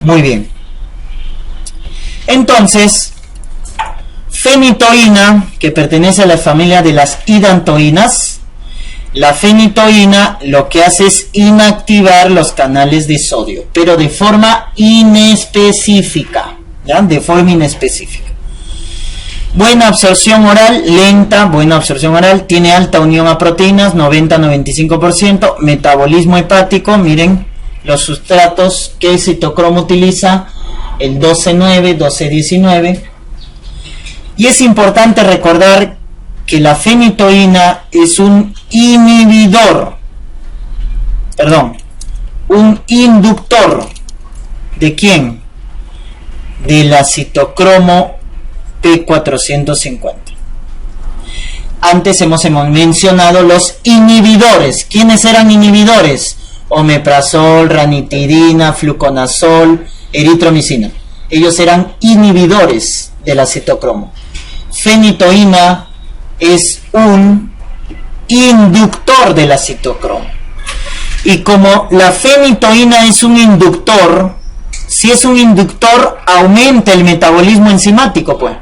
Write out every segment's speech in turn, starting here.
Muy bien. Entonces, fenitoína, que pertenece a la familia de las hidantoínas, la fenitoína lo que hace es inactivar los canales de sodio, pero de forma inespecífica, ¿ya? De forma inespecífica. Buena absorción oral, lenta, buena absorción oral, tiene alta unión a proteínas, 90-95%, metabolismo hepático, miren los sustratos que el citocromo utiliza, el 12-9, 12-19, y es importante recordar que la fenitoína es un inhibidor, un inductor, ¿de quién? De la citocromo P450. Antes hemos mencionado los inhibidores. ¿Quiénes eran inhibidores? Omeprazol, ranitidina, fluconazol, eritromicina. Ellos eran inhibidores de la citocromo. Fenitoína es un inductor de la citocromo. Y como la fenitoína es un inductor, si es un inductor, aumenta el metabolismo enzimático, pues.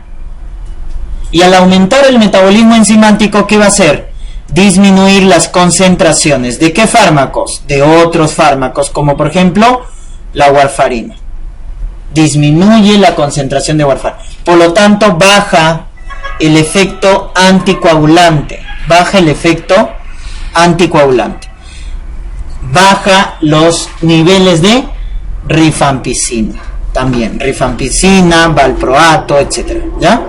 Y al aumentar el metabolismo enzimático, ¿qué va a hacer? Disminuir las concentraciones. ¿De qué fármacos? De otros fármacos, como por ejemplo la warfarina. Disminuye la concentración de warfarina. Por lo tanto, baja el efecto anticoagulante. Baja el efecto anticoagulante. Baja los niveles de rifampicina. También rifampicina, valproato, etc. ¿Ya?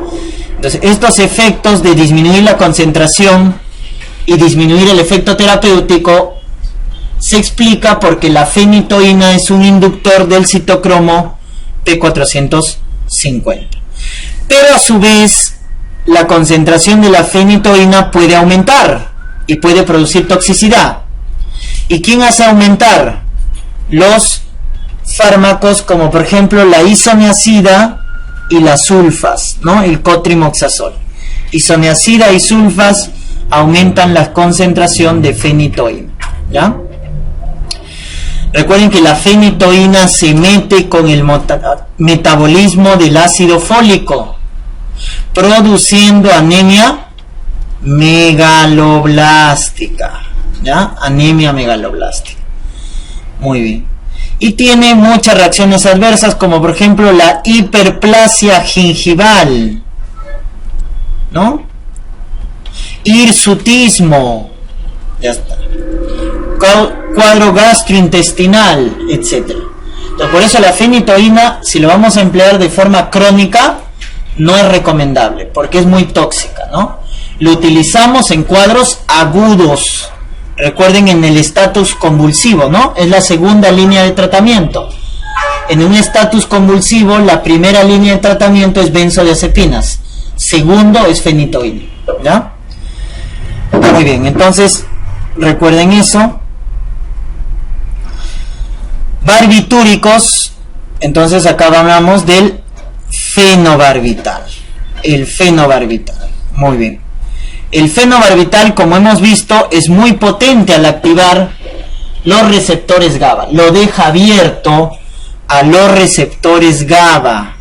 Entonces, estos efectos de disminuir la concentración y disminuir el efecto terapéutico se explica porque la fenitoína es un inductor del citocromo P450. Pero a su vez, la concentración de la fenitoína puede aumentar y puede producir toxicidad. ¿Y quién hace aumentar? Los fármacos como por ejemplo la isoniazida y las sulfas, ¿no? El cotrimoxazol. Isoniazida y sulfas aumentan la concentración de fenitoína, ¿ya? Recuerden que la fenitoína se mete con el metabolismo del ácido fólico, produciendo anemia megaloblástica, ¿ya? Anemia megaloblástica. Muy bien. Y tiene muchas reacciones adversas, como por ejemplo la hiperplasia gingival, ¿no? Hirsutismo, ya está. Cuadro gastrointestinal, etc. Entonces, por eso la fenitoína, si lo vamos a emplear de forma crónica, no es recomendable, porque es muy tóxica, ¿no? Lo utilizamos en cuadros agudos. Recuerden, en el estatus convulsivo, ¿no? Es la segunda línea de tratamiento. En un estatus convulsivo, la primera línea de tratamiento es benzodiazepinas. Segundo es fenitoína, ¿ya? Muy bien, entonces, recuerden eso. Barbitúricos, entonces acá hablamos del fenobarbital. El fenobarbital, muy bien. El fenobarbital, como hemos visto, es muy potente al activar los receptores GABA. Lo deja abierto a los receptores GABA.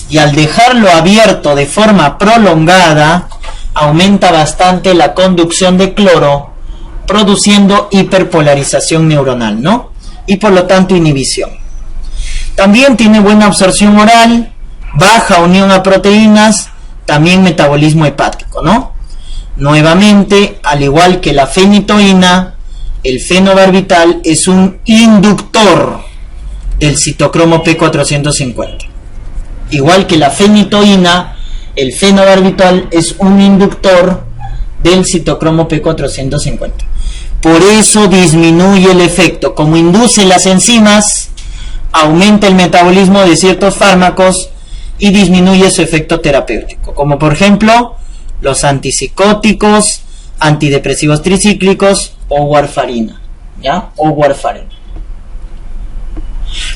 Y al dejarlo abierto de forma prolongada, aumenta bastante la conducción de cloro, produciendo hiperpolarización neuronal, ¿no? Y por lo tanto inhibición. También tiene buena absorción oral, baja unión a proteínas, también metabolismo hepático, ¿no? Nuevamente, al igual que la fenitoína, el fenobarbital es un inductor del citocromo P450. Igual que la fenitoína, el fenobarbital es un inductor del citocromo P450. Por eso disminuye el efecto. Como induce las enzimas, aumenta el metabolismo de ciertos fármacos y disminuye su efecto terapéutico. Como por ejemplo, los antipsicóticos, antidepresivos tricíclicos o warfarina, ¿ya? O warfarina.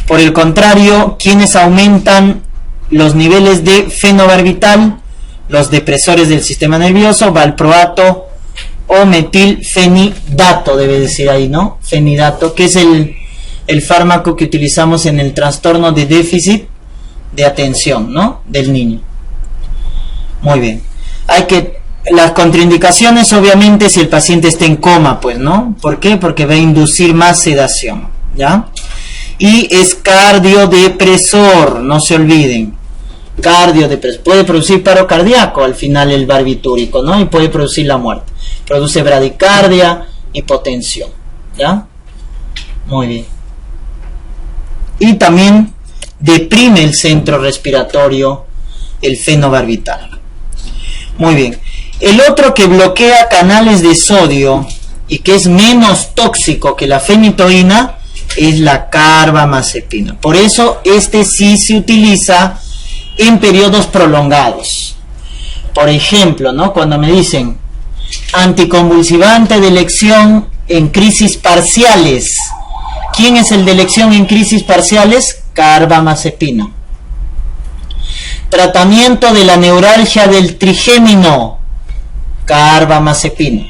Por el contrario, ¿quiénes aumentan los niveles de fenobarbital? Los depresores del sistema nervioso, valproato o metilfenidato, debe decir ahí, ¿no? Fenidato, que es el el fármaco que utilizamos en el trastorno de déficit de atención, ¿no?, del niño. Muy bien. Las contraindicaciones, obviamente, si el paciente está en coma, pues, ¿no? ¿Por qué? Porque va a inducir más sedación, ¿ya? Y es cardiodepresor, no se olviden. Cardiodepresor. Puede producir paro cardíaco al final el barbitúrico, ¿no? Y puede producir la muerte. Produce bradicardia, hipotensión, ¿ya? Muy bien. Y también deprime el centro respiratorio, el fenobarbital. Muy bien. El otro que bloquea canales de sodio y que es menos tóxico que la fenitoína es la carbamazepina. Por eso este sí se utiliza en periodos prolongados. Por ejemplo, ¿no?, cuando me dicen anticonvulsivante de elección en crisis parciales. ¿Quién es el de elección en crisis parciales? Carbamazepina. Tratamiento de la neuralgia del trigémino, carbamazepina.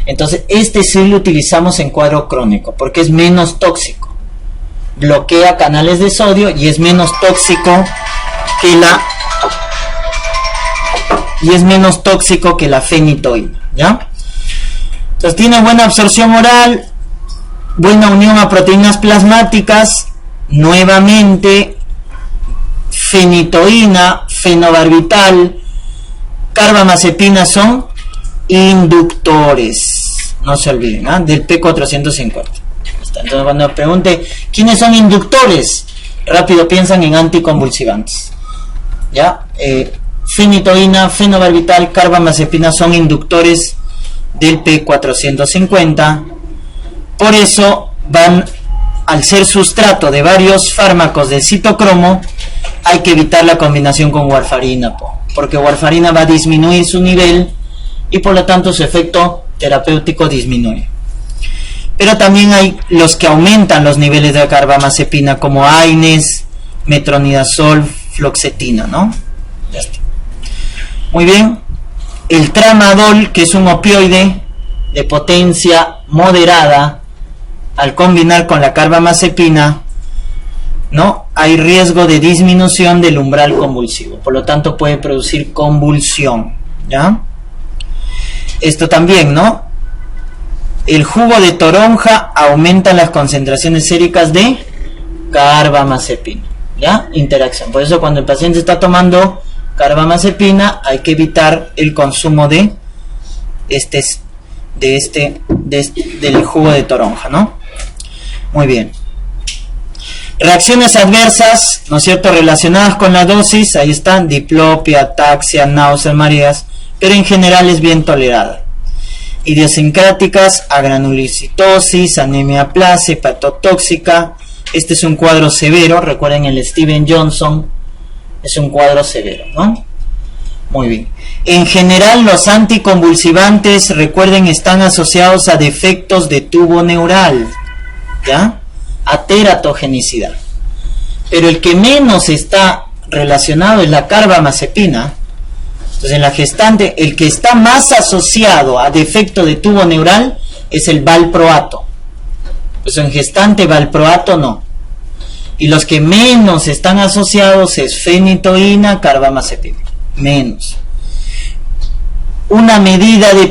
Entonces este sí lo utilizamos en cuadro crónico porque es menos tóxico, bloquea canales de sodio y es menos tóxico que la fenitoína, ¿ya? Entonces tiene buena absorción oral, buena unión a proteínas plasmáticas. Nuevamente, fenitoína, fenobarbital, carbamazepina son inductores, no se olviden, ¿eh?, del P450. Entonces cuando me pregunte quiénes son inductores, rápido piensan en anticonvulsivantes, ¿ya? Fenitoína, fenobarbital, carbamazepina son inductores del P450. Por eso al ser sustrato de varios fármacos del citocromo, hay que evitar la combinación con warfarina, porque warfarina va a disminuir su nivel y por lo tanto su efecto terapéutico disminuye. Pero también hay los que aumentan los niveles de carbamazepina, como AINES, metronidazol, fluoxetina, ¿no? Ya está. Muy bien. El tramadol, que es un opioide de potencia moderada, al combinar con la carbamazepina, ¿no?, hay riesgo de disminución del umbral convulsivo, por lo tanto puede producir convulsión, ¿ya? Esto también, ¿no? El jugo de toronja aumenta las concentraciones séricas de carbamazepina, ¿ya? Interacción. Por eso cuando el paciente está tomando carbamazepina hay que evitar el consumo del jugo de toronja, ¿no? Muy bien. Reacciones adversas, ¿no es cierto?, relacionadas con la dosis, ahí están: diplopia, ataxia, náuseas, mareas, pero en general es bien tolerada. Idiosincráticas, agranulocitosis, anemia plástica, hepatotóxica. Este es un cuadro severo, recuerden el Steven Johnson, es un cuadro severo, ¿no? Muy bien. En general los anticonvulsivantes, recuerden, están asociados a defectos de tubo neural, ¿ya?, a teratogenicidad. Pero el que menos está relacionado es la carbamazepina. Entonces en la gestante el que está más asociado a defecto de tubo neural es el valproato. Pues en gestante valproato no. Y los que menos están asociados es fenitoína, carbamazepina. Menos. Una medida de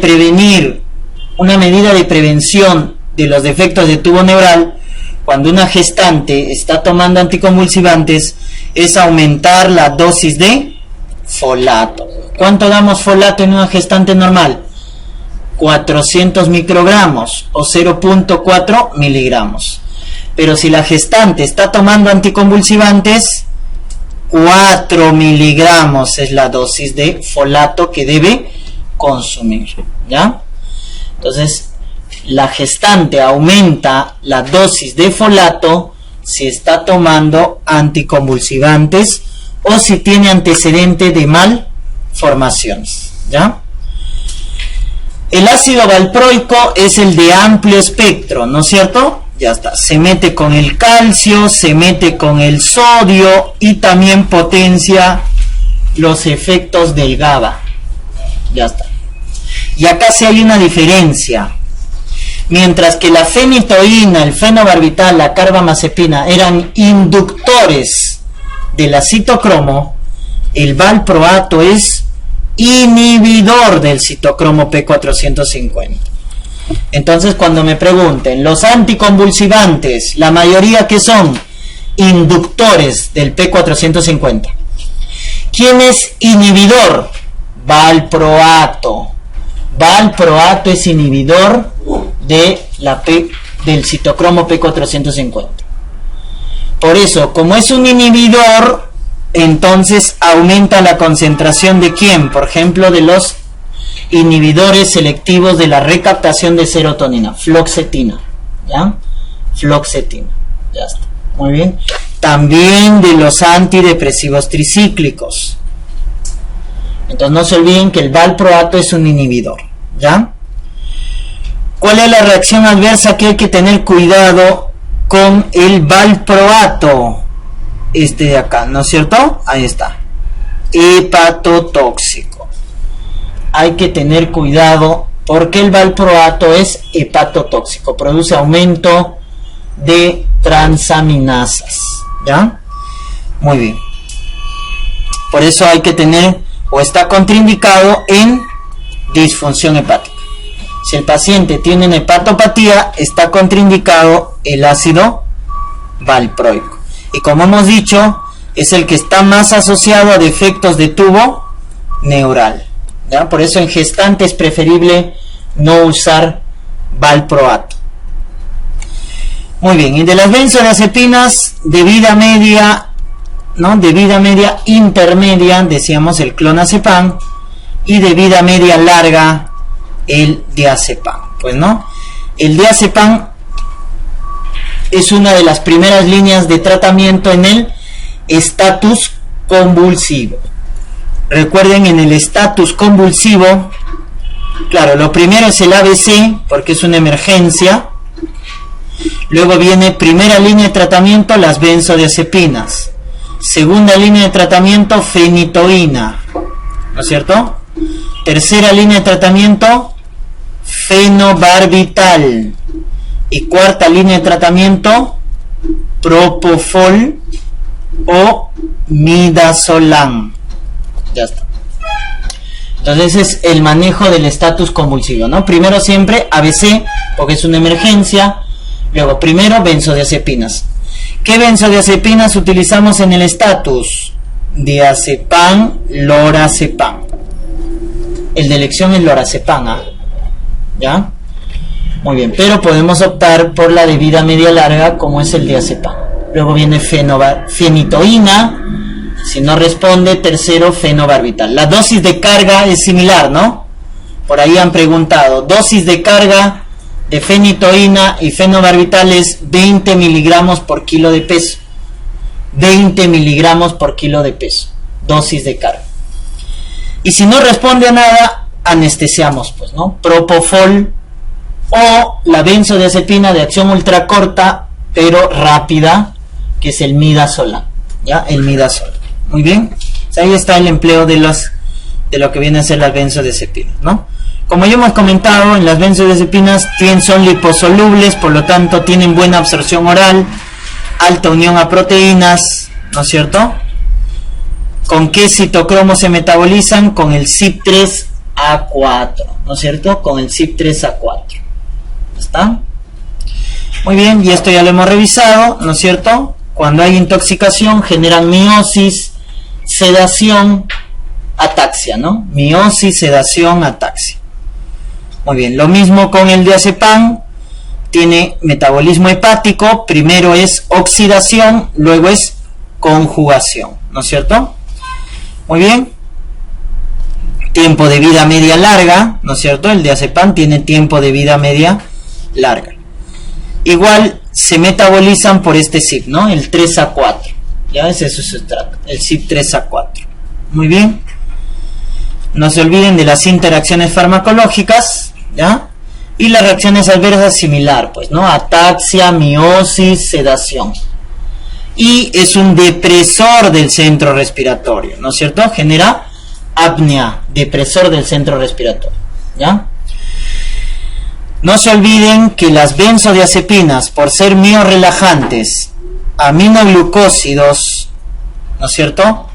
prevención de los defectos de tubo neural cuando una gestante está tomando anticonvulsivantes es aumentar la dosis de folato. ¿Cuánto damos folato en una gestante normal? 400 microgramos o 0.4 miligramos. Pero si la gestante está tomando anticonvulsivantes, 4 miligramos es la dosis de folato que debe consumir, ¿ya? Entonces, la gestante aumenta la dosis de folato si está tomando anticonvulsivantes o si tiene antecedente de malformaciones, ¿ya? El ácido valproico es el de amplio espectro, ¿no es cierto? Ya está, se mete con el calcio, se mete con el sodio y también potencia los efectos del GABA. Ya está. Y acá sí hay una diferencia. Mientras que la fenitoína, el fenobarbital, la carbamazepina eran inductores de la citocromo, el valproato es inhibidor del citocromo P450. Entonces, cuando me pregunten, los anticonvulsivantes, la mayoría que son inductores del P450. ¿Quién es inhibidor? Valproato. Valproato es inhibidor de del citocromo P450. Por eso, como es un inhibidor, entonces aumenta la concentración de ¿quién? Por ejemplo, de los inhibidores selectivos de la recaptación de serotonina, fluoxetina, ¿ya? Fluoxetina, ya está, muy bien. También de los antidepresivos tricíclicos. Entonces no se olviden que el valproato es un inhibidor, ¿ya? ¿Cuál es la reacción adversa que hay que tener cuidado con el valproato? Este de acá, ¿no es cierto? Ahí está. Hepatotóxico. Hay que tener cuidado porque el valproato es hepatotóxico, produce aumento de transaminasas, ¿ya? Muy bien. Por eso hay que tener, o está contraindicado en disfunción hepática. Si el paciente tiene una hepatopatía, está contraindicado el ácido valproico. Y como hemos dicho, es el que está más asociado a defectos de tubo neural, ¿ya? Por eso en gestante es preferible no usar valproato. Muy bien, y de las benzodiazepinas de vida media, ¿no? De vida media intermedia, decíamos el clonazepam, y de vida media larga, el diazepam. Pues no, el diazepam es una de las primeras líneas de tratamiento en el estatus convulsivo. Recuerden, en el estatus convulsivo, claro, lo primero es el ABC, porque es una emergencia. Luego viene primera línea de tratamiento, las benzodiazepinas. Segunda línea de tratamiento, fenitoína, ¿no es cierto? Tercera línea de tratamiento, fenobarbital. Y cuarta línea de tratamiento, propofol o midazolam. Ya está. Entonces es el manejo del estatus convulsivo, ¿no? Primero siempre ABC, porque es una emergencia. Luego primero benzodiazepinas. ¿Qué benzodiazepinas utilizamos en el estatus? Diazepam, lorazepam. El de elección es lorazepam, ¿ah? ¿Ya? Muy bien, pero podemos optar por la de vida media larga, como es el diazepam. Luego viene fenitoína. Si no responde, tercero, fenobarbital. La dosis de carga es similar, ¿no? Por ahí han preguntado. Dosis de carga de fenitoína y fenobarbital es 20 miligramos por kilo de peso. 20 miligramos por kilo de peso. Dosis de carga. Y si no responde a nada, anestesiamos, pues, ¿no? Propofol o la benzodiazepina de acción ultracorta, pero rápida, que es el midazolam, ¿ya? El midazolam. Muy bien. O sea, ahí está el empleo de lo que vienen a ser las benzodiazepinas, ¿no? Como ya hemos comentado, en las benzodiazepinas son liposolubles, por lo tanto tienen buena absorción oral, alta unión a proteínas, ¿no es cierto? ¿Con qué citocromo se metabolizan? Con el CYP3A4, ¿no es cierto? Con el CYP3A4. ¿Está? Muy bien, y esto ya lo hemos revisado, ¿no es cierto? Cuando hay intoxicación generan miosis, sedación, ataxia, ¿no? Miosis, sedación, ataxia. Muy bien, lo mismo con el diazepam, tiene metabolismo hepático, primero es oxidación, luego es conjugación, ¿no es cierto? Muy bien. Tiempo de vida media larga, ¿no es cierto? El diazepam tiene tiempo de vida media larga. Igual se metabolizan por este CYP, ¿no? El 3A4. Ya es eso se trata, el CYP3A4. Muy bien. No se olviden de las interacciones farmacológicas, ¿ya? Y las reacciones adversas similar, pues, ¿no? Ataxia, miosis, sedación. Y es un depresor del centro respiratorio, ¿no es cierto? Genera apnea, depresor del centro respiratorio, ¿ya? No se olviden que las benzodiazepinas, por ser miorrelajantes, aminoglucósidos, ¿no es cierto?,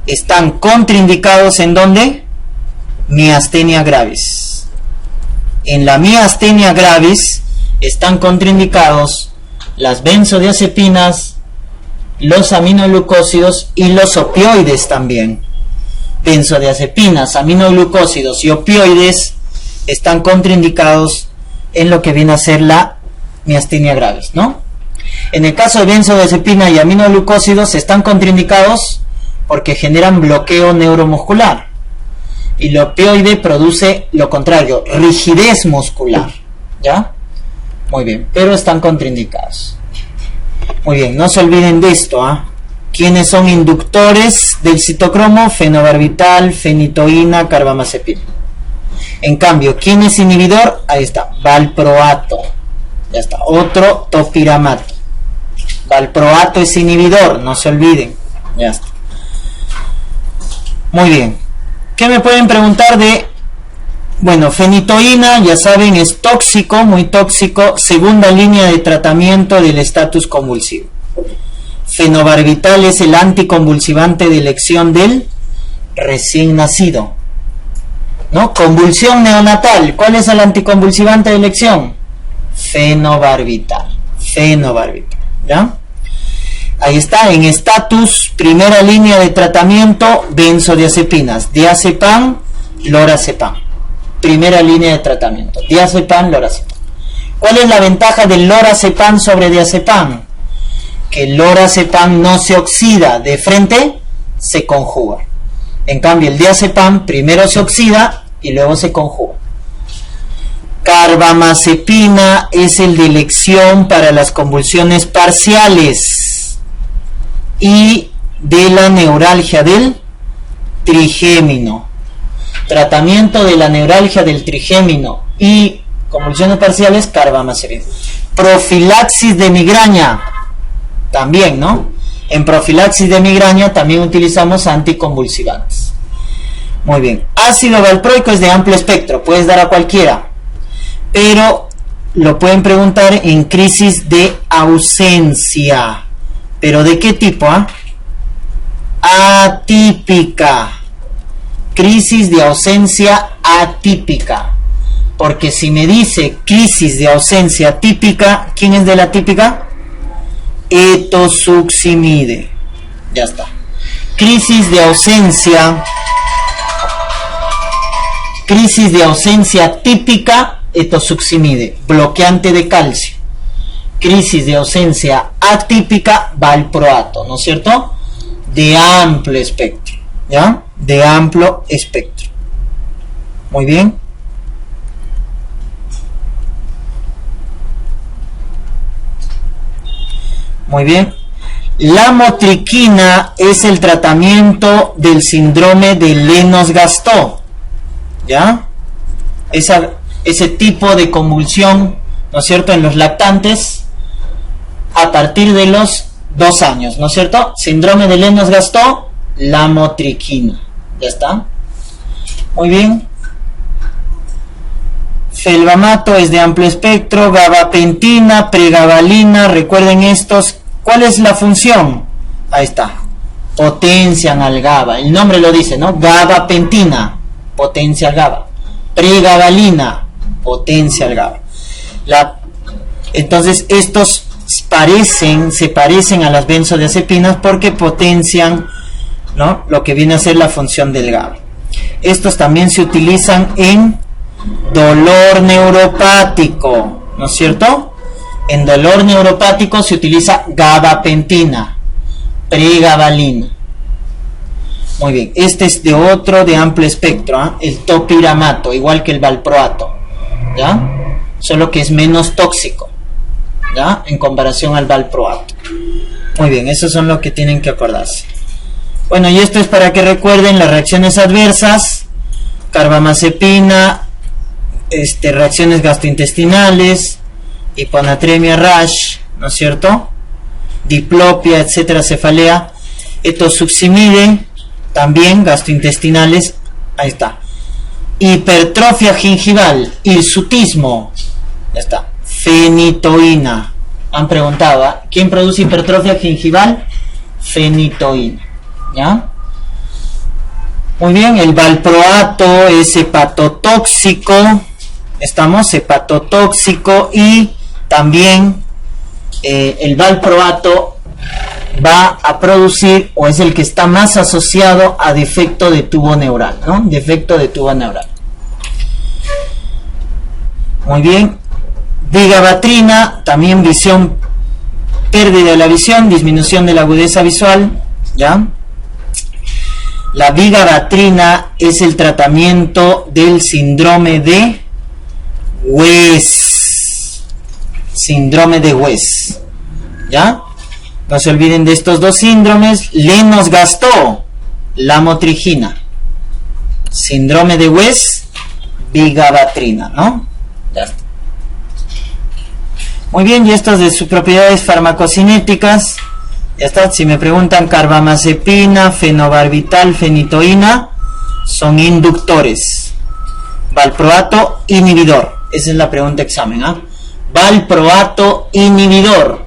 están contraindicados ¿en dónde? Miastenia gravis. En la miastenia gravis están contraindicados las benzodiazepinas, los aminoglucósidos y los opioides también. Benzodiazepinas, aminoglucósidos y opioides están contraindicados en lo que viene a ser la miastenia gravis, ¿no? En el caso de benzodiazepina y aminoglucósidos están contraindicados porque generan bloqueo neuromuscular, y el opioide produce lo contrario, rigidez muscular, ¿ya? Muy bien, pero están contraindicados. Muy bien, no se olviden de esto, ¿ah? ¿Quiénes son inductores del citocromo? Fenobarbital, fenitoína, carbamazepina. En cambio, ¿quién es inhibidor? Ahí está, valproato. Ya está, otro topiramato. Valproato es inhibidor, no se olviden. Ya está. Muy bien. ¿Qué me pueden preguntar de...? Bueno, fenitoína, ya saben, es tóxico, muy tóxico, segunda línea de tratamiento del estatus convulsivo. Fenobarbital es el anticonvulsivante de elección del recién nacido, ¿no? Convulsión neonatal, ¿cuál es el anticonvulsivante de elección? Fenobarbital, ¿ya? Ahí está, en estatus, primera línea de tratamiento, benzodiazepinas, diazepam, lorazepam. Primera línea de tratamiento, diazepam, lorazepam. ¿Cuál es la ventaja del lorazepam sobre diazepam? Que el lorazepam no se oxida, de frente se conjuga. En cambio, el diazepam primero se oxida y luego se conjuga. Carbamazepina es el de elección para las convulsiones parciales y de la neuralgia del trigémino. Tratamiento de la neuralgia del trigémino y convulsiones parciales, carbamazepina. Profilaxis de migraña, también, ¿no? En profilaxis de migraña también utilizamos anticonvulsivantes. Muy bien. Ácido valproico es de amplio espectro, puedes dar a cualquiera, pero lo pueden preguntar en crisis de ausencia. ¿Pero de qué tipo? Atípica. Crisis de ausencia atípica. Porque si me dice crisis de ausencia típica, ¿quién es de la típica? Etosuximide. Ya está. Crisis de ausencia típica, etosuximide, bloqueante de calcio. Crisis de ausencia atípica, valproato, ¿no es cierto? De amplio espectro, ¿ya? De amplio espectro. Muy bien. Muy bien. La motriquina es el tratamiento del síndrome de Lennox-Gastaut, ¿ya? Ese tipo de convulsión, ¿no es cierto?, en los lactantes a partir de los 2 años, ¿no es cierto? Síndrome de Lennox-Gastaut, la motriquina. ¿Ya está? Muy bien. Felbamato es de amplio espectro, gabapentina, pregabalina, recuerden estos. ¿Cuál es la función? Ahí está. Potencian al GABA. El nombre lo dice, ¿no? Gabapentina, potencia al GABA. Pregabalina, potencia al GABA. Entonces, estos se parecen a las benzodiazepinas porque potencian, ¿no?, lo que viene a ser la función del GABA. Estos también se utilizan en dolor neuropático, ¿no es cierto? En dolor neuropático se utiliza gabapentina, pregabalina. Muy bien, este es de otro de amplio espectro, ¿eh? El topiramato, igual que el valproato, ¿ya? Solo que es menos tóxico, ¿ya?, en comparación al valproato. Muy bien, esos son los que tienen que acordarse. Bueno, y esto es para que recuerden las reacciones adversas: carbamazepina, reacciones gastrointestinales, hiponatremia rash, ¿no es cierto?, diplopia, etcétera, cefalea, etosuximide, también gastrointestinales, ahí está. Hipertrofia gingival, hirsutismo, Ya está. Fenitoína. Han preguntado, ¿quién produce hipertrofia gingival? Fenitoína. ¿Ya? Muy bien, el valproato es hepatotóxico. Estamos, hepatotóxico, y también el valproato va a producir, o es el que está más asociado a defecto de tubo neural, ¿no? Defecto de tubo neural. Muy bien. Vigabatrina, también visión, pérdida de la visión, disminución de la agudeza visual, ¿ya? La vigabatrina es el tratamiento del síndrome de West. Síndrome de West, ¿ya? No se olviden de estos dos síndromes. Lennox-Gastaut, lamotrigina. Síndrome de West, vigabatrina, ¿no? Ya está. Muy bien, y estos de sus propiedades farmacocinéticas. Ya está. Si me preguntan, carbamazepina, fenobarbital, fenitoína, son inductores. Valproato, inhibidor. Esa es la pregunta examen, ¿ah? Valproato, inhibidor,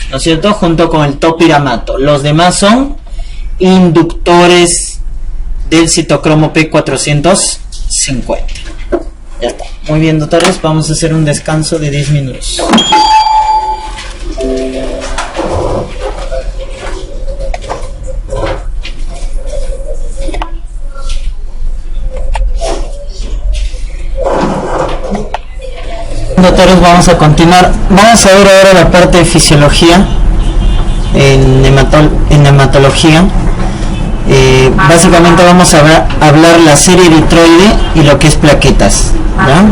¿no es cierto? Junto con el topiramato. Los demás son inductores del citocromo P450. Ya está. Muy bien, doctores, vamos a hacer un descanso de 10 minutos. Doctores, vamos a continuar. Vamos a ver ahora la parte de fisiología en hematología. Básicamente vamos a hablar la serie eritroide y lo que es plaquetas, ¿ya?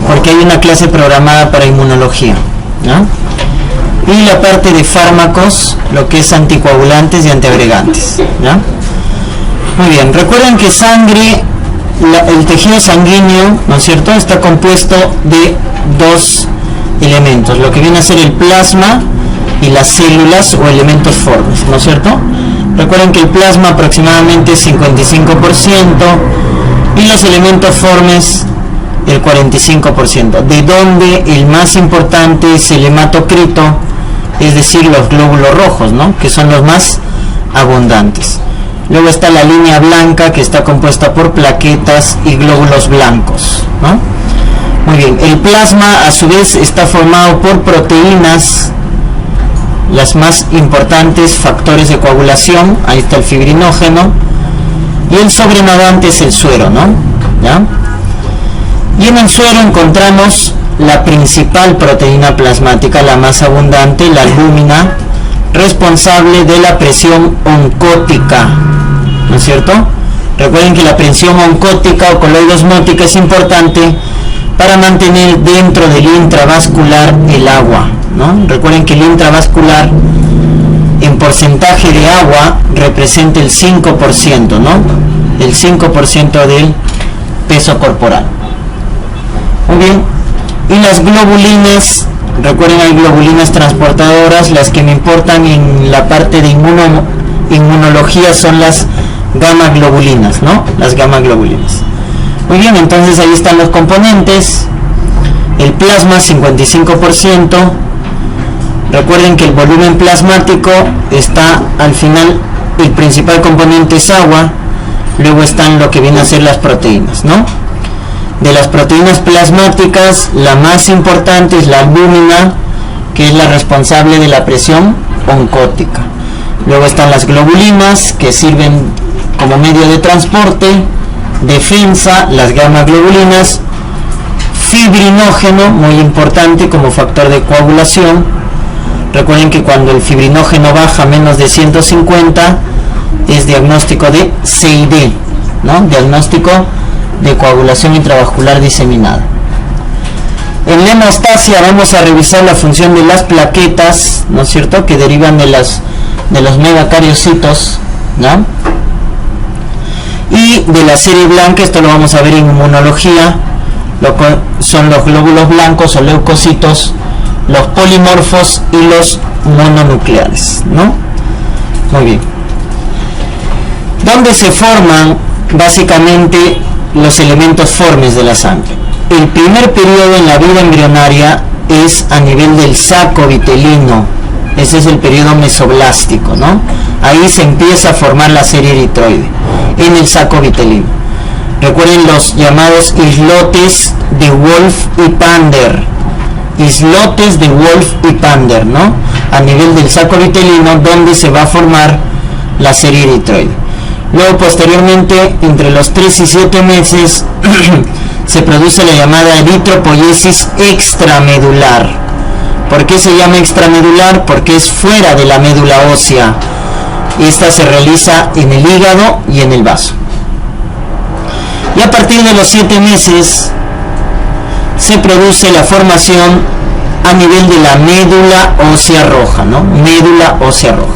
Porque hay una clase programada para inmunología, ¿ya? Y la parte de fármacos, lo que es anticoagulantes y antiagregantes, ¿ya? Muy bien, recuerden que sangre, el tejido sanguíneo, ¿no es cierto?, está compuesto de dos elementos, lo que viene a ser el plasma y las células o elementos formes, ¿no es cierto? Recuerden que el plasma aproximadamente es 55% y los elementos formes el 45%, de donde el más importante es el hematocrito, es decir, los glóbulos rojos, ¿no?, que son los más abundantes. Luego está la línea blanca, que está compuesta por plaquetas y glóbulos blancos, ¿no? Muy bien, el plasma a su vez está formado por proteínas, las más importantes, factores de coagulación, ahí está el fibrinógeno, y el sobrenadante es el suero, ¿no? ¿Ya? Y en el suero encontramos la principal proteína plasmática, la más abundante, la albúmina, responsable de la presión oncótica, ¿no es cierto? Recuerden que la presión oncótica o coloidosmótica es importante para mantener dentro del intravascular el agua, ¿no? Recuerden que el intravascular en porcentaje de agua representa el 5%, ¿no? El 5% del peso corporal. Muy bien. Y las globulinas, recuerden, hay globulinas transportadoras. Las que me importan en la parte de inmunología son las gamma globulinas, ¿no? Las gamma globulinas. Muy bien, entonces ahí están los componentes. El plasma 55%. Recuerden que el volumen plasmático está al final, el principal componente es agua. Luego están lo que vienen a ser las proteínas, ¿no? De las proteínas plasmáticas, la más importante es la albúmina, que es la responsable de la presión oncótica. Luego están las globulinas, que sirven como medio de transporte, defensa, las gamma globulinas, fibrinógeno, muy importante como factor de coagulación. Recuerden que cuando el fibrinógeno baja a menos de 150 es diagnóstico de CID, ¿no? Diagnóstico de coagulación intravascular diseminada. En la hemostasia vamos a revisar la función de las plaquetas, ¿no es cierto?, que derivan de los megacariocitos, ¿no? Y de la serie blanca, esto lo vamos a ver en inmunología, son los glóbulos blancos o leucocitos, los polimorfos y los mononucleares, ¿no? Muy bien. ¿Dónde se forman básicamente los elementos formes de la sangre? el primer periodo en la vida embrionaria es a nivel del saco vitelino. Ese es el periodo mesoblástico, ¿no? Ahí se empieza a formar la serie eritroide, en el saco vitelino. Recuerden los llamados islotes de Wolff y Pander. Islotes de Wolff y Pander, ¿no? A nivel del saco vitelino, donde se va a formar la serie eritroide. Luego, posteriormente, entre los 3 y 7 meses, se produce la llamada eritropoiesis extramedular. ¿Por qué se llama extramedular? Porque es fuera de la médula ósea. Esta se realiza en el hígado y en el vaso. Y a partir de los 7 meses se produce la formación a nivel de la médula ósea roja, ¿no? Médula ósea roja.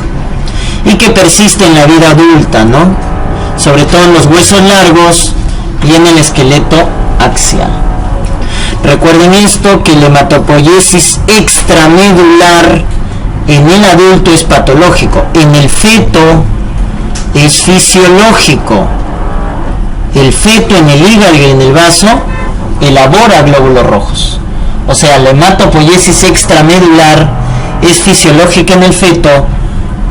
Y que persiste en la vida adulta, ¿no? Sobre todo en los huesos largos y en el esqueleto axial. Recuerden esto, que la hematopoiesis extramedular en el adulto es patológico, en el feto es fisiológico. El feto en el hígado y en el vaso elabora glóbulos rojos. O sea, la hematopoiesis extramedular es fisiológica en el feto,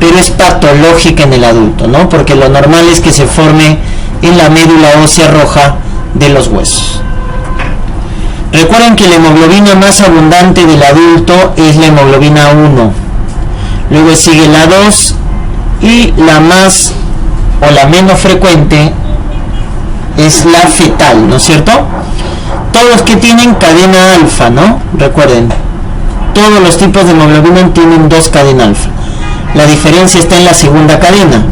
pero es patológica en el adulto, ¿no? Porque lo normal es que se forme en la médula ósea roja de los huesos. Recuerden que la hemoglobina más abundante del adulto es la hemoglobina 1. Luego sigue la 2 y la más o la menos frecuente es la fetal, ¿no es cierto? Todos los que tienen cadena alfa, ¿no? Recuerden, todos los tipos de hemoglobina tienen 2 cadenas alfa. La diferencia está en la segunda cadena.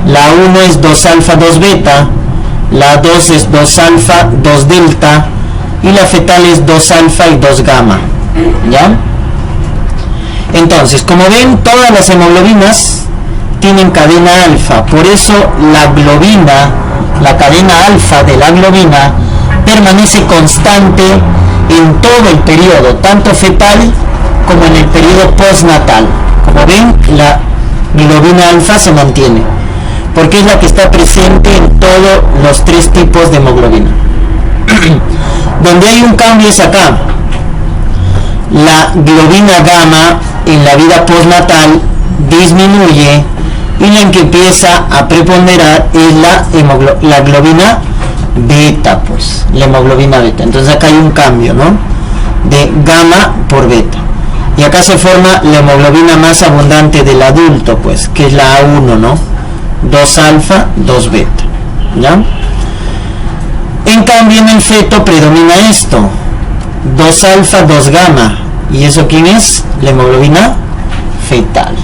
La 1 es 2 alfa, 2 beta, la 2 es 2 alfa, 2 delta, y la fetal es 2 alfa y 2 gamma, ¿ya? Entonces, como ven, todas las hemoglobinas tienen cadena alfa, por eso la globina, la cadena alfa de la globina, permanece constante en todo el periodo, tanto fetal como en el periodo postnatal. Como ven, la globina alfa se mantiene, porque es la que está presente en todos los 3 tipos de hemoglobina. Donde hay un cambio es acá. La globina gamma en la vida postnatal disminuye, y la que empieza a preponderar es la globina beta, pues, la hemoglobina beta. Entonces acá hay un cambio, ¿no? De gamma por beta. Y acá se forma la hemoglobina más abundante del adulto, pues, que es la A1, ¿no? 2 alfa, 2 beta, ¿ya? En cambio, en el feto predomina esto, 2 alfa, 2 gamma. ¿Y eso quién es? La hemoglobina fetal.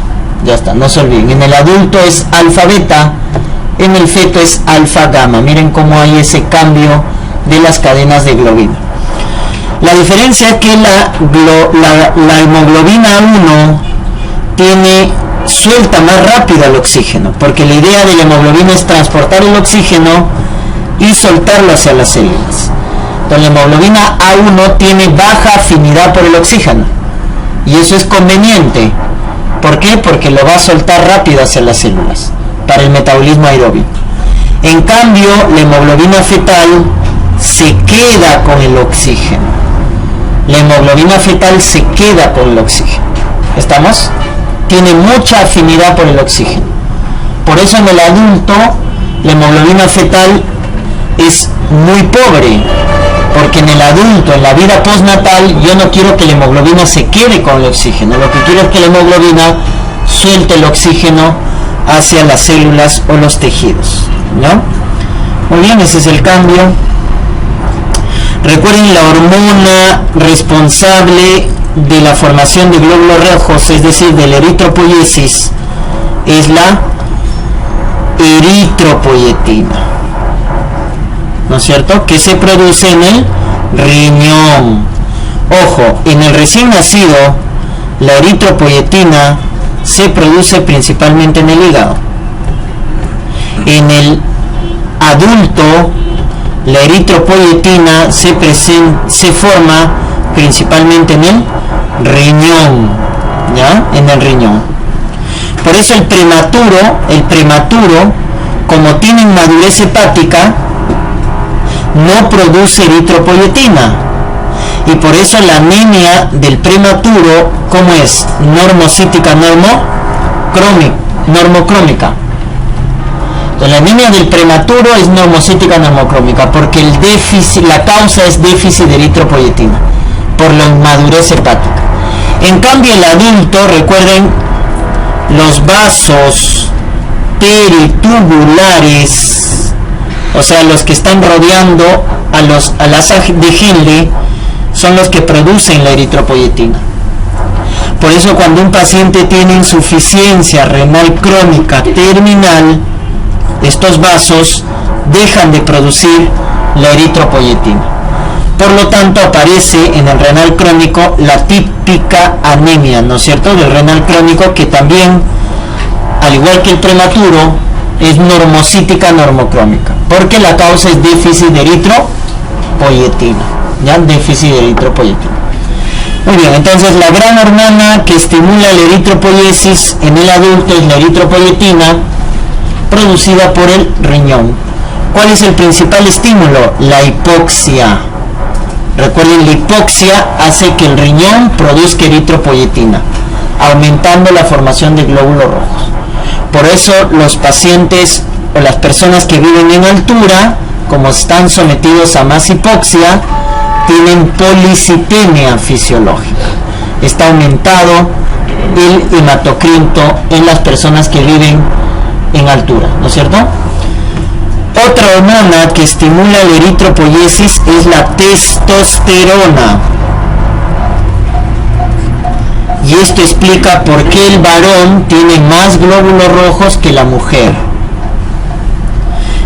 Ya está, no se olviden. En el adulto es alfa beta, en el feto es alfa gamma. Miren cómo hay ese cambio de las cadenas de globina. La diferencia es que la hemoglobina 1 suelta más rápido el oxígeno, porque la idea de la hemoglobina es transportar el oxígeno y soltarlo hacia las células. Entonces la hemoglobina A1 tiene baja afinidad por el oxígeno, y eso es conveniente. ¿Por qué? Porque lo va a soltar rápido hacia las células para el metabolismo aeróbico. En cambio, la hemoglobina fetal se queda con el oxígeno. La hemoglobina fetal se queda con el oxígeno. ¿Estamos? Tiene mucha afinidad por el oxígeno. Por eso en el adulto la hemoglobina fetal es muy pobre, porque en el adulto, en la vida postnatal, yo no quiero que la hemoglobina se quede con el oxígeno. Lo que quiero es que la hemoglobina suelte el oxígeno hacia las células o los tejidos, ¿no? Muy bien, ese es el cambio. Recuerden, la hormona responsable de la formación de glóbulos rojos, es decir, de la eritropoiesis, es la eritropoyetina, ¿no es cierto? Que se produce en el riñón. Ojo, en el recién nacido, la eritropoyetina se produce principalmente en el hígado. En el adulto, la eritropoyetina se forma principalmente en el riñón, ¿ya? En el riñón. Por eso el prematuro, como tiene inmadurez hepática, no produce eritropoyetina. Y por eso la anemia del prematuro, ¿cómo es? Normocítica, normocrómica. Entonces, la anemia del prematuro es normocítica, normocrómica, porque el déficit, la causa es déficit de eritropoyetina, por la inmadurez hepática. En cambio, el adulto, recuerden, los vasos peritubulares, o sea, los que están rodeando a las de Henle, son los que producen la eritropoyetina. Por eso cuando un paciente tiene insuficiencia renal crónica terminal, estos vasos dejan de producir la eritropoyetina. Por lo tanto, aparece en el renal crónico la típica anemia, ¿no es cierto?, del renal crónico, que también, al igual que el prematuro, es normocítica, normocrómica, porque la causa es déficit de eritropoyetina. ¿Ya? Déficit de eritropoyetina. Muy bien, entonces la gran hormona que estimula la eritropoiesis en el adulto es la eritropoyetina, producida por el riñón. ¿Cuál es el principal estímulo? La hipoxia. Recuerden, la hipoxia hace que el riñón produzca eritropoyetina, aumentando la formación de glóbulos rojos. Por eso los pacientes o las personas que viven en altura, como están sometidos a más hipoxia, tienen policitemia fisiológica. Está aumentado el hematocrito en las personas que viven en altura, ¿no es cierto? Otra hormona que estimula la eritropoiesis es la testosterona. Y esto explica por qué el varón tiene más glóbulos rojos que la mujer.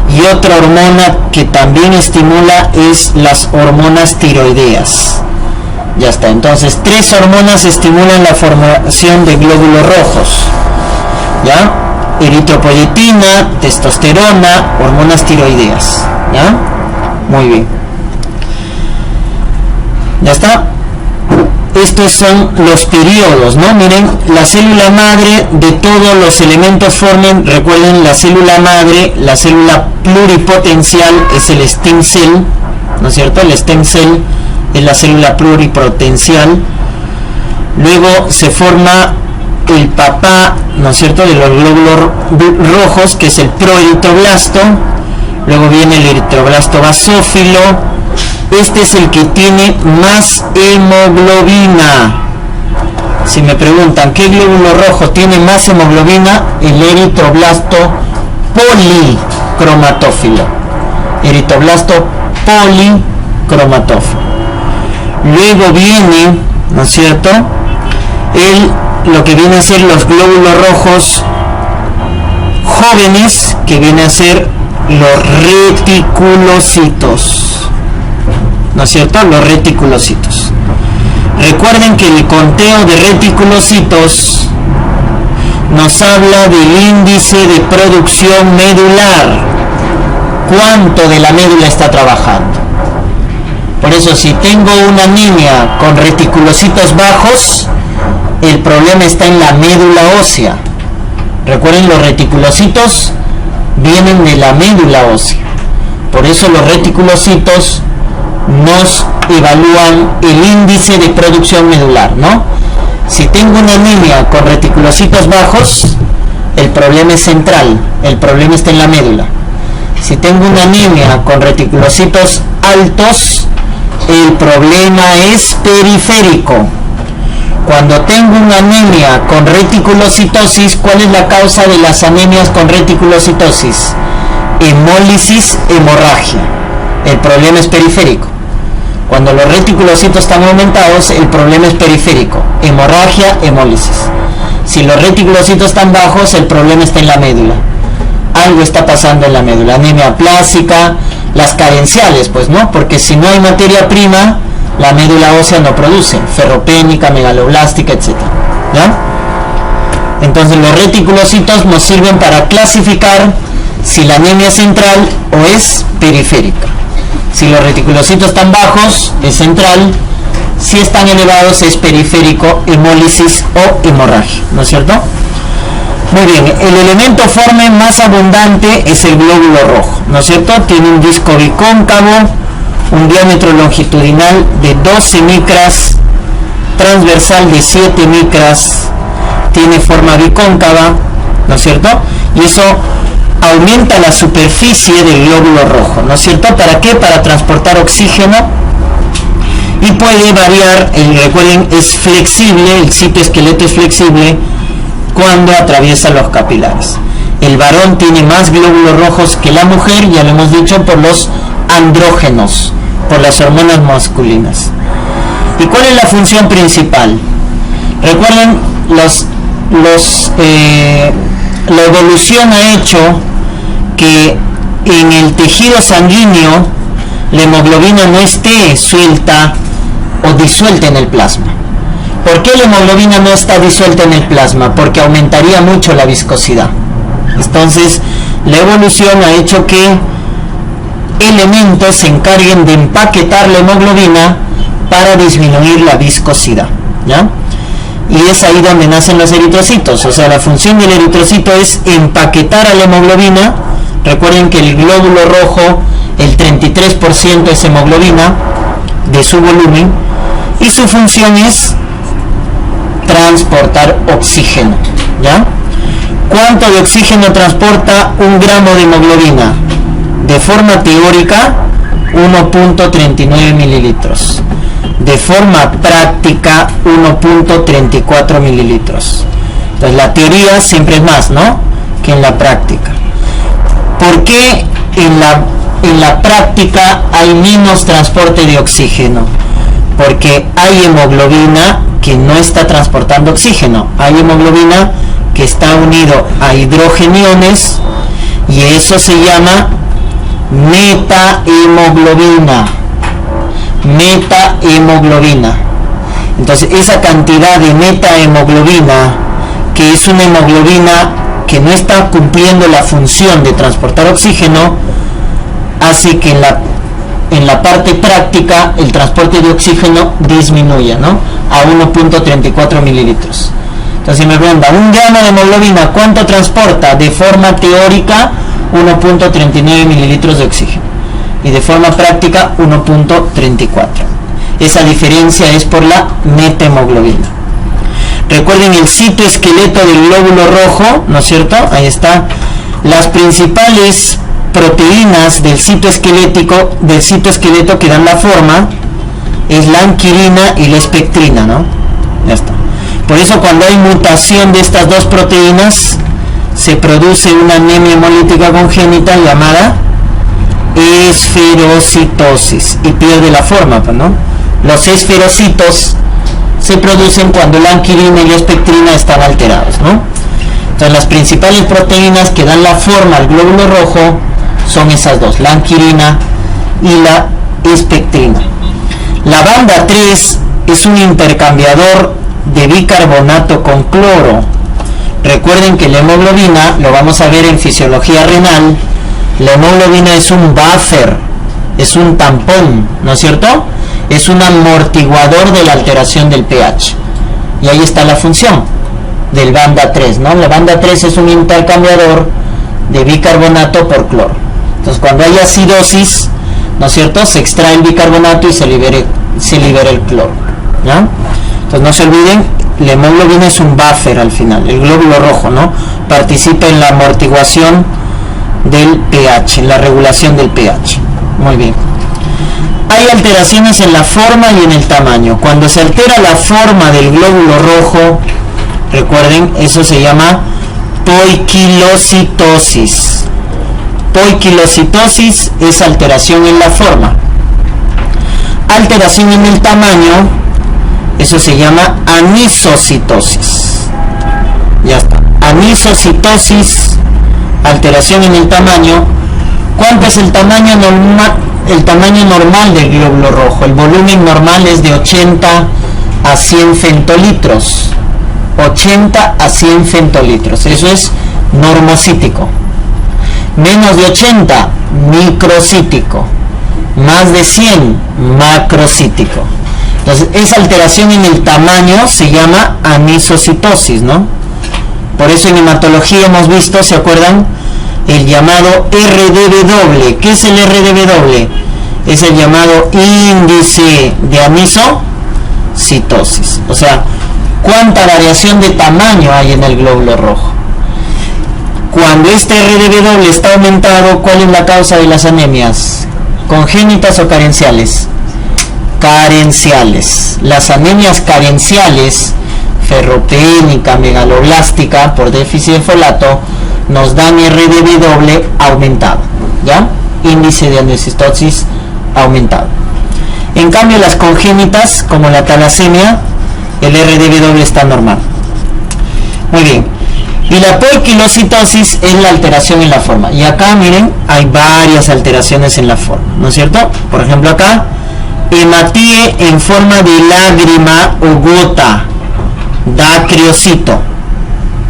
Y otra hormona que también estimula es las hormonas tiroideas. Ya está, entonces 3 hormonas estimulan la formación de glóbulos rojos. ¿Ya? Eritropoyetina, testosterona, hormonas tiroideas. ¿Ya? Muy bien. Ya está. Estos son los periodos, ¿no? Miren, la célula madre de todos los elementos forman, recuerden, la célula madre, la célula pluripotencial es el stem cell, ¿no es cierto? El stem cell es la célula pluripotencial. Luego se forma el papá, ¿no es cierto?, de los glóbulos rojos, que es el proeritroblasto. Luego viene el eritroblasto basófilo. Este es el que tiene más hemoglobina. Si me preguntan, ¿qué glóbulo rojo tiene más hemoglobina? El eritroblasto policromatófilo. Eritroblasto policromatófilo. Luego viene, ¿no es cierto?, lo que viene a ser los glóbulos rojos jóvenes, que viene a ser los reticulocitos, ¿no es cierto? Los reticulocitos. Recuerden que el conteo de reticulocitos nos habla del índice de producción medular. ¿Cuánto de la médula está trabajando? Por eso, si tengo una anemia con reticulocitos bajos, el problema está en la médula ósea. Recuerden, los reticulocitos vienen de la médula ósea. Por eso los reticulocitos nos evalúan el índice de producción medular, ¿no? Si tengo una anemia con reticulocitos bajos, el problema es central, el problema está en la médula. Si tengo una anemia con reticulocitos altos, el problema es periférico. Cuando tengo una anemia con reticulocitosis, ¿cuál es la causa de las anemias con reticulocitosis? Hemólisis, hemorragia. El problema es periférico. Cuando los reticulocitos están aumentados, el problema es periférico. Hemorragia, hemólisis. Si los reticulocitos están bajos, el problema está en la médula. Algo está pasando en la médula. Anemia plástica, las carenciales, pues, ¿no? Porque si no hay materia prima, la médula ósea no produce. Ferropénica, megaloblástica, etc. ¿Ya? Entonces los reticulocitos nos sirven para clasificar si la anemia es central o es periférica. Si los reticulocitos están bajos, es central. Si están elevados, es periférico, hemólisis o hemorragia, ¿no es cierto? Muy bien, el elemento forme más abundante es el glóbulo rojo, ¿no es cierto? Tiene un disco bicóncavo, un diámetro longitudinal de 12 micras, transversal de 7 micras, tiene forma bicóncava, ¿no es cierto? Y eso aumenta la superficie del glóbulo rojo, ¿no es cierto? ¿Para qué? Para transportar oxígeno, y puede variar, recuerden, es flexible, el citoesqueleto es flexible cuando atraviesa los capilares. El varón tiene más glóbulos rojos que la mujer, ya lo hemos dicho, por los andrógenos, por las hormonas masculinas. ¿Y cuál es la función principal? Recuerden, la evolución ha hecho que en el tejido sanguíneo la hemoglobina no esté suelta o disuelta en el plasma. ¿Por qué la hemoglobina no está disuelta en el plasma? Porque aumentaría mucho la viscosidad. Entonces, la evolución ha hecho que elementos se encarguen de empaquetar la hemoglobina para disminuir la viscosidad, ¿ya? Y es ahí donde nacen los eritrocitos. O sea, la función del eritrocito es empaquetar a la hemoglobina. Recuerden que el glóbulo rojo, el 33% es hemoglobina de su volumen, y su función es transportar oxígeno, ¿ya? ¿Cuánto de oxígeno transporta un gramo de hemoglobina? De forma teórica, 1.39 mililitros. De forma práctica, 1.34 mililitros. Entonces, la teoría siempre es más, ¿no?, que en la práctica. ¿Por qué en la práctica hay menos transporte de oxígeno? Porque hay hemoglobina que no está transportando oxígeno. Hay hemoglobina que está unido a hidrogeniones, y eso se llama metahemoglobina. Metahemoglobina. Entonces, esa cantidad de metahemoglobina, que es una hemoglobina que no está cumpliendo la función de transportar oxígeno, hace que en la parte práctica el transporte de oxígeno disminuya, ¿no?, a 1.34 mililitros. Entonces, me pregunta, un gramo de hemoglobina, ¿cuánto transporta? De forma teórica, 1.39 mililitros de oxígeno, y de forma práctica 1.34. Esa diferencia es por la metahemoglobina. Recuerden el citoesqueleto del glóbulo rojo, ¿no es cierto? Ahí está. Las principales proteínas del citoesqueleto que dan la forma es la anquilina y la espectrina, ¿no? Ya está. Por eso, cuando hay mutación de estas dos proteínas, se produce una anemia hemolítica congénita llamada esferocitosis, y pierde la forma, ¿no? Los esferocitos se producen cuando la anquilina y la espectrina están alterados, ¿no? Entonces, las principales proteínas que dan la forma al glóbulo rojo son esas dos, la anquilina y la espectrina. La banda 3 es un intercambiador de bicarbonato con cloro. Recuerden que la hemoglobina, lo vamos a ver en fisiología renal, la hemoglobina es un buffer, es un tampón, ¿no es cierto? Es un amortiguador de la alteración del pH. Y ahí está la función del banda 3, ¿no? La banda 3 es un intercambiador de bicarbonato por cloro. Entonces, cuando hay acidosis, ¿no es cierto?, se extrae el bicarbonato y se libera el cloro, ¿ya? Entonces, no se olviden, la hemoglobina es un buffer al final, el glóbulo rojo, ¿no?, participa en la amortiguación del pH, en la regulación del pH. Muy bien. Hay alteraciones en la forma y en el tamaño. Cuando se altera la forma del glóbulo rojo, recuerden, eso se llama poikilocitosis. Poikilocitosis es alteración en la forma. Alteración en el tamaño, eso se llama anisocitosis. Ya está. Anisocitosis, alteración en el tamaño. ¿Cuánto es el tamaño normal? El tamaño normal del glóbulo rojo, el volumen normal es de 80 a 100 femtolitros. 80 a 100 femtolitros, eso es normocítico. Menos de 80, microcítico. Más de 100, macrocítico. Entonces, esa alteración en el tamaño se llama anisocitosis, ¿no? Por eso en hematología hemos visto, ¿se acuerdan? El llamado RDB-. ¿Qué es el RDB-? Es el llamado índice de anisocitosis. O sea, cuánta variación de tamaño hay en el glóbulo rojo. Cuando este RDB-, está aumentado, ¿cuál es la causa de las anemias? ¿Congénitas o carenciales? Carenciales. Las anemias carenciales, ferropénica, megaloblástica, por déficit de folato, nos dan RDB-, aumentado, ¿ya? Índice de anisocitosis aumentado. En cambio, las congénitas, como la talasemia, el RDB-, está normal. Muy bien. Y la poiquilocitosis es la alteración en la forma. Y acá, miren, hay varias alteraciones en la forma, ¿no es cierto? Por ejemplo, acá, hematíe en forma de lágrima o gota, dacriocito.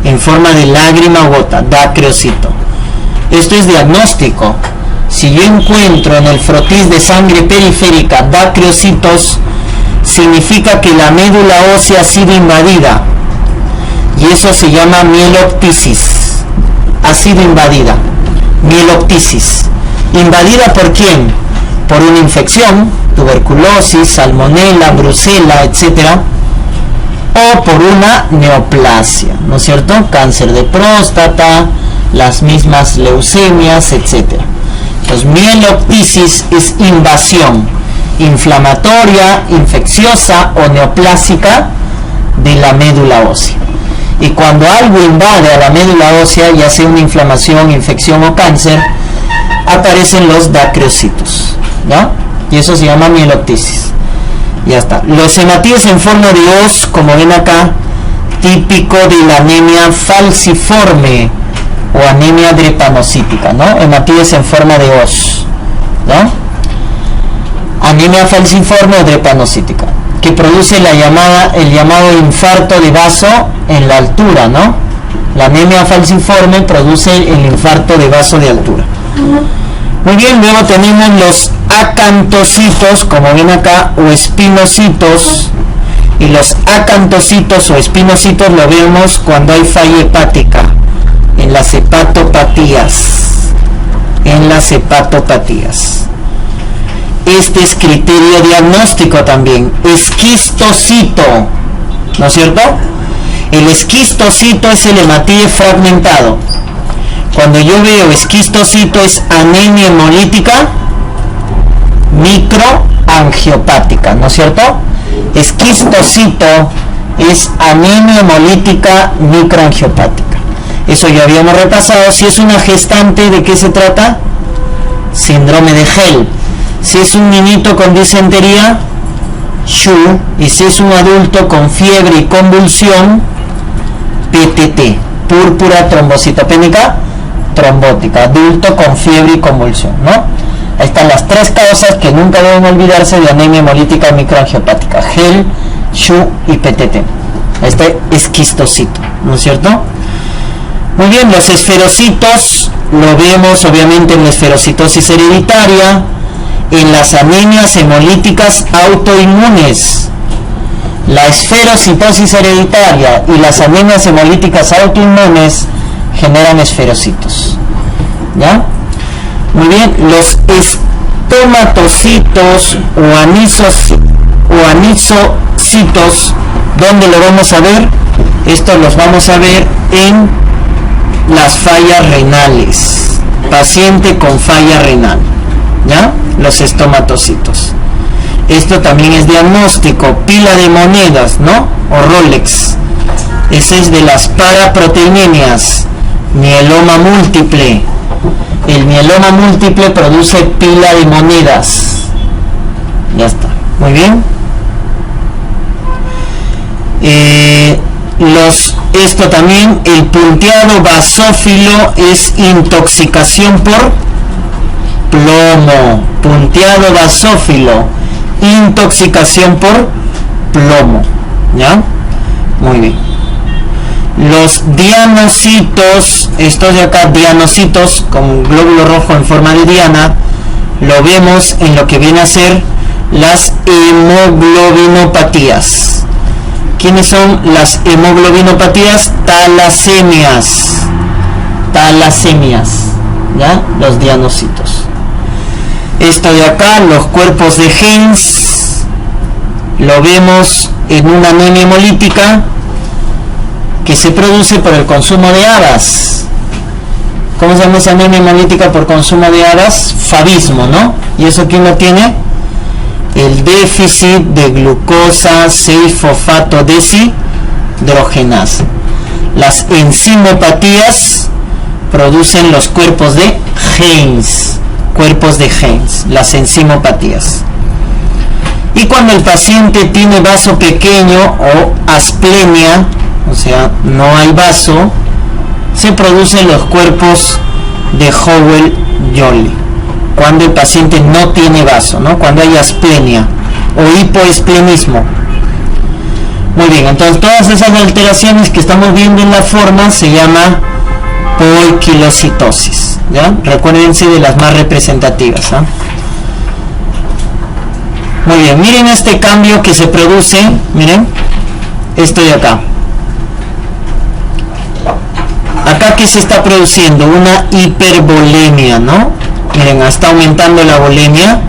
En forma de lágrima o gota, dacriocito. Esto es diagnóstico. Si yo encuentro en el frotis de sangre periférica dacriocitos, significa que la médula ósea ha sido invadida. Y eso se llama mieloptisis. Ha sido invadida. Mieloptisis. ¿Invadida por quién? Por una infección, tuberculosis, salmonela, brucela, etc. O por una neoplasia, ¿no es cierto? Cáncer de próstata, las mismas leucemias, etc. Entonces, mieloptisis es invasión inflamatoria, infecciosa o neoplásica de la médula ósea. Y cuando algo invade a la médula ósea, ya sea una inflamación, infección o cáncer, aparecen los dacriocitos, ¿ya? Y eso se llama mieloptisis. Ya está. Los hematíes en forma de hoz, como ven acá, típico de la anemia falciforme o anemia drepanocítica, ¿no? Hematíes en forma de hoz, ¿no? Anemia falciforme o drepanocítica, que produce el llamado infarto de vaso en la altura, ¿no? La anemia falciforme produce el infarto de vaso de altura. Muy bien, luego tenemos los acantocitos, como ven acá, o espinocitos. Y los acantocitos o espinocitos lo vemos cuando hay falla hepática, en las hepatopatías. En las hepatopatías. Este es criterio diagnóstico también. Esquistocito, ¿no es cierto? El esquistocito es el hematíe fragmentado. Cuando yo veo esquistocito es anemia hemolítica microangiopática, ¿no es cierto? Esquistocito es anemia hemolítica microangiopática. Eso ya habíamos repasado. Si es una gestante, ¿de qué se trata? Síndrome de Gel. Si es un niñito con disentería, SHU, y si es un adulto con fiebre y convulsión, PTT, púrpura trombocitopénica trombótica, adulto con fiebre y convulsión, ¿no? Ahí están las tres causas que nunca deben olvidarse de anemia hemolítica microangiopática: Gel, SHU y PTT. Este esquistocito, ¿no es cierto? Muy bien, los esferocitos lo vemos obviamente en la esferocitosis hereditaria, en las anemias hemolíticas autoinmunes. La esferocitosis hereditaria y las anemias hemolíticas autoinmunes generan esferocitos, ¿ya? Muy bien, los estomatocitos o anisocitos, ¿dónde lo vamos a ver? Estos los vamos a ver en las fallas renales, paciente con falla renal, ¿ya? Los estomatocitos. Esto también es diagnóstico, pila de monedas, ¿no? O Rolex. Ese es de las paraproteinemias, mieloma múltiple. El mieloma múltiple produce pila de monedas. Ya está. Muy bien. Esto también, el punteado basófilo es intoxicación por plomo. Punteado basófilo, intoxicación por plomo, ¿ya? Muy bien. Los dianocitos, estos de acá, dianocitos con glóbulo rojo en forma de diana, lo vemos en lo que viene a ser las hemoglobinopatías. ¿Quiénes son las hemoglobinopatías? Talasemias, ¿ya? Los dianocitos. Esto de acá, los cuerpos de Heinz, lo vemos en una anemia hemolítica que se produce por el consumo de habas. ¿Cómo se llama esa anemia hemolítica por consumo de habas? Fabismo, ¿no? ¿Y eso quién lo tiene? El déficit de glucosa 6-fosfato deshidrogenasa. Las enzimopatías producen los cuerpos de Heinz, las enzimopatías. Y cuando el paciente tiene vaso pequeño o asplenia, o sea, no hay vaso, se producen los cuerpos de Howell-Jolly. Cuando el paciente no tiene vaso, ¿no? Cuando hay asplenia o hipoesplenismo. Muy bien, entonces todas esas alteraciones que estamos viendo en la forma se llama poiquilocitosis, ¿ya? Recuérdense de las más representativas, ¿eh? Muy bien, miren este cambio que se produce, miren, esto de acá. Acá que se está produciendo una hipervolemia, ¿no? Miren, está aumentando la volemia,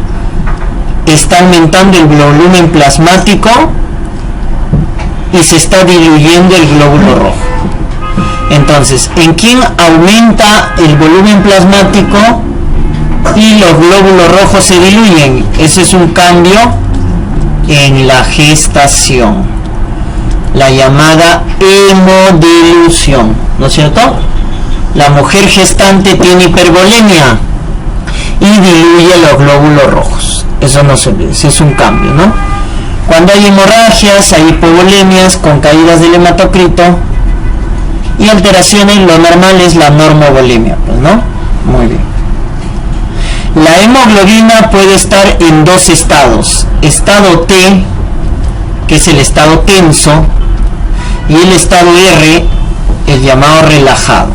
está aumentando el volumen plasmático y se está diluyendo el glóbulo rojo. Entonces, ¿en quién aumenta el volumen plasmático y los glóbulos rojos se diluyen? Ese es un cambio en la gestación, la llamada hemodilución, ¿no es cierto? La mujer gestante tiene hipervolemia y diluye los glóbulos rojos. Eso no se olvide, ese es un cambio, ¿no? Cuando hay hemorragias, hay hipovolemias con caídas del hematocrito y alteraciones, lo normal es la normovolemia, pues, ¿no? Muy bien. La hemoglobina puede estar en dos estados: estado T, que es el estado tenso, y el estado R, el llamado relajado.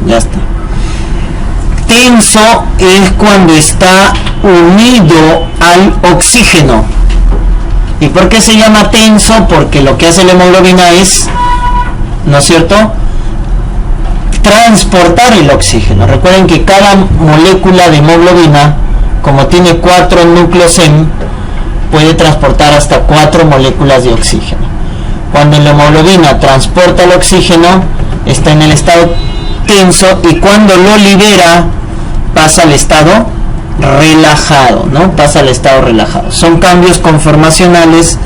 Ya está. Tenso es cuando está unido al oxígeno. ¿Y por qué se llama tenso? Porque lo que hace la hemoglobina es, ¿no es cierto?, transportar el oxígeno. Recuerden que cada molécula de hemoglobina, como tiene 4 núcleos M, puede transportar hasta 4 moléculas de oxígeno. Cuando la hemoglobina transporta el oxígeno, está en el estado tenso, y cuando lo libera pasa al estado relajado, ¿no? Pasa al estado relajado. Son cambios conformacionales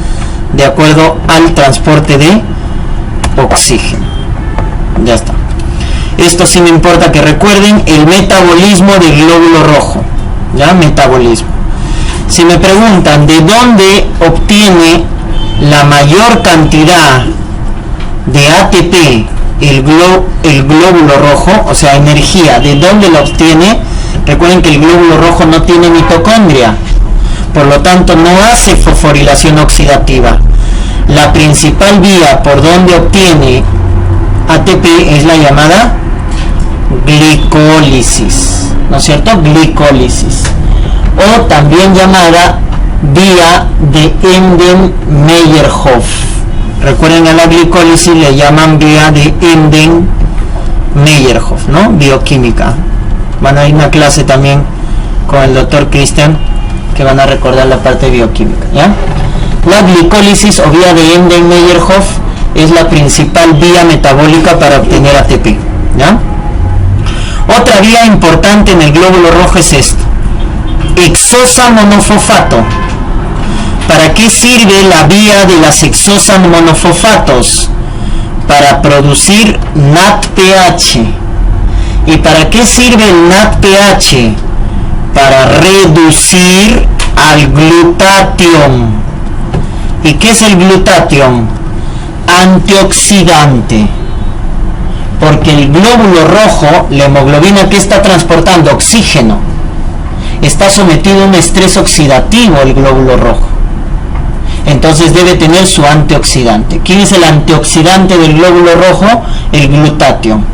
de acuerdo al transporte de oxígeno. Ya está. Esto sí me importa que recuerden el metabolismo del glóbulo rojo, ¿ya? Metabolismo. Si me preguntan de dónde obtiene la mayor cantidad de ATP el glóbulo rojo, o sea, energía, ¿de dónde la obtiene? Recuerden que el glóbulo rojo no tiene mitocondria, por lo tanto no hace fosforilación oxidativa. La principal vía por donde obtiene ATP es la llamada glicólisis, ¿no es cierto? Glicólisis, o también llamada vía de Embden-Meyerhof. Recuerden, a la glicólisis le llaman vía de Embden-Meyerhof, ¿no? Bioquímica. Van a ir a una clase también con el doctor Cristian que van a recordar la parte bioquímica, ¿ya? La glicólisis o vía de Embden-Meyerhof es la principal vía metabólica para obtener ATP, ¿ya? Otra vía importante en el glóbulo rojo es esto: hexosa monofosfato. ¿Para qué sirve la vía de las hexosas monofosfatos? Para producir NADPH. ¿Y para qué sirve el NADPH? Para reducir al glutatión. ¿Y qué es el glutatión? Antioxidante. Porque el glóbulo rojo, la hemoglobina, que está transportando oxígeno, está sometido a un estrés oxidativo el glóbulo rojo. Entonces debe tener su antioxidante. ¿Quién es el antioxidante del glóbulo rojo? El glutatión.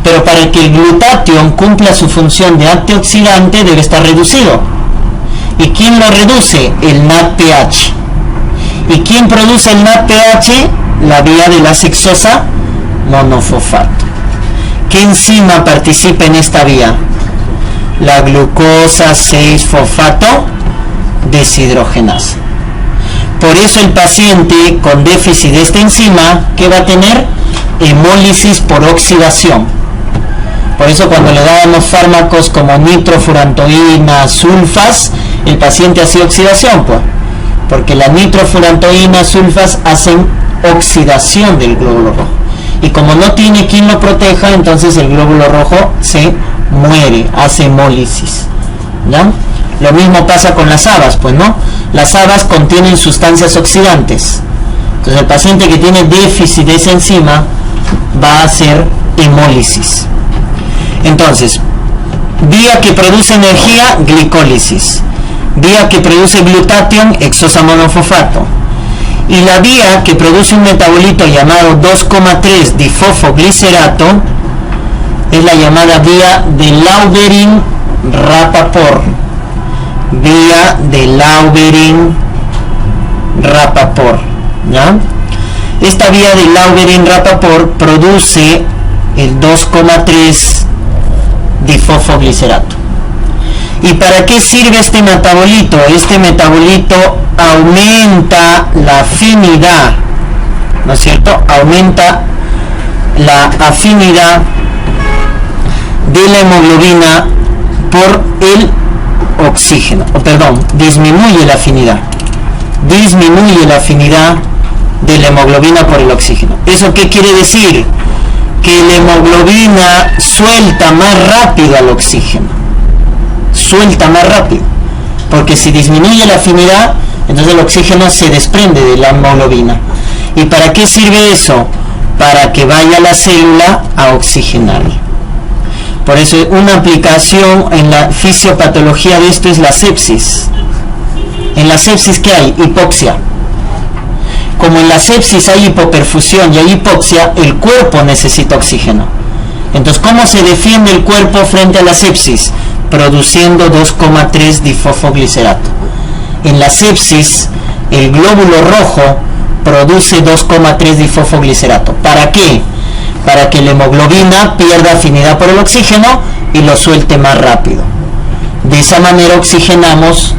Pero para que el glutatión cumpla su función de antioxidante debe estar reducido. ¿Y quién lo reduce? El NADPH. ¿Y quién produce el NADPH? La vía de la sexosa monofosfato. ¿Qué enzima participa en esta vía? La glucosa 6-fosfato deshidrogenasa. Por eso el paciente con déficit de esta enzima, ¿qué va a tener? Hemólisis por oxidación. Por eso cuando le dábamos fármacos como nitrofurantoína, sulfas, el paciente hacía oxidación, pues, porque la nitrofurantoína, sulfas hacen oxidación del glóbulo rojo. Y como no tiene quien lo proteja, entonces el glóbulo rojo se muere, hace hemólisis, ¿ya? Lo mismo pasa con las habas, pues, ¿no? Las habas contienen sustancias oxidantes. Entonces el paciente que tiene déficit de esa enzima va a hacer hemólisis. Entonces, vía que produce energía, glicólisis. Vía que produce glutatión, hexosa monofosfato. Y la vía que produce un metabolito llamado 2,3 difosfoglicerato es la llamada vía de Lauberin-Rapaport. Vía de Lauberin-Rapaport, ¿ya? Esta vía de Lauberin-Rapaport produce el 2,3 difosfoglicerato. ¿Y para qué sirve este metabolito? Este metabolito aumenta la afinidad, ¿no es cierto? Aumenta la afinidad de la hemoglobina por el oxígeno, disminuye la afinidad de la hemoglobina por el oxígeno. ¿Eso qué quiere decir? Que la hemoglobina suelta más rápido al oxígeno, porque si disminuye la afinidad, entonces el oxígeno se desprende de la hemoglobina. ¿Y para qué sirve eso? Para que vaya la célula a oxigenar. Por eso una aplicación en la fisiopatología de esto es la sepsis. En la sepsis, ¿qué hay? Hipoxia. Como en la sepsis hay hipoperfusión y hay hipoxia, el cuerpo necesita oxígeno. Entonces, ¿cómo se defiende el cuerpo frente a la sepsis? Produciendo 2,3 difosfoglicerato. En la sepsis, el glóbulo rojo produce 2,3 difosfoglicerato. ¿Para qué? Para que la hemoglobina pierda afinidad por el oxígeno y lo suelte más rápido. De esa manera oxigenamos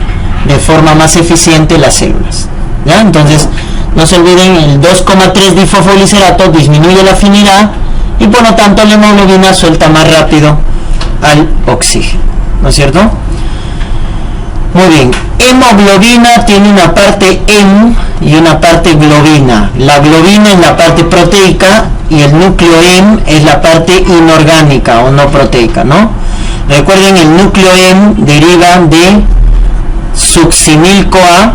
de forma más eficiente las células, ¿ya? Entonces, no se olviden, el 2,3 difosfoglicerato disminuye la afinidad y por lo tanto la hemoglobina suelta más rápido al oxígeno, ¿no es cierto? Muy bien, hemoglobina tiene una parte hem y una parte globina. La globina es la parte proteica y el núcleo hem es la parte inorgánica o no proteica, ¿no? Recuerden, el núcleo hem deriva de succinil-CoA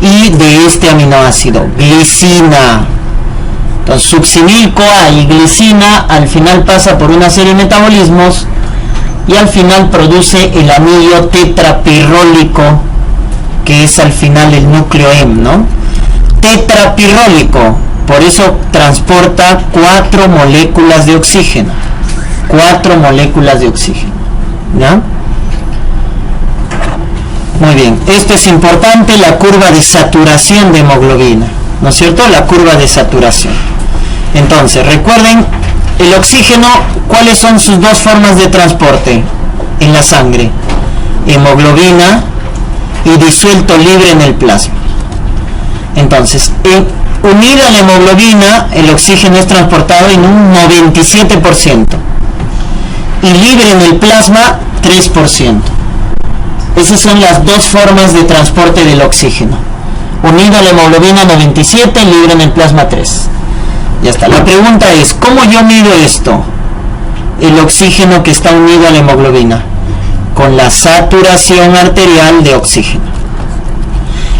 y de este aminoácido, glicina. Entonces, succinil-CoA y glicina al final pasa por una serie de metabolismos y al final produce el anillo tetrapirrólico, que es al final el núcleo hem, ¿no? Tetrapirrólico, por eso transporta 4 moléculas de oxígeno. 4 moléculas de oxígeno, ¿ya? Muy bien, esto es importante, la curva de saturación de hemoglobina, ¿no es cierto? La curva de saturación. Entonces, recuerden, el oxígeno, ¿cuáles son sus dos formas de transporte en la sangre? Hemoglobina y disuelto libre en el plasma. Entonces, unida a la hemoglobina, el oxígeno es transportado en un 97% y libre en el plasma 3%. Esas son las dos formas de transporte del oxígeno. Unido a la hemoglobina 97, libre en el plasma 3. Ya está. La pregunta es, ¿cómo yo mido esto? El oxígeno que está unido a la hemoglobina. Con la saturación arterial de oxígeno.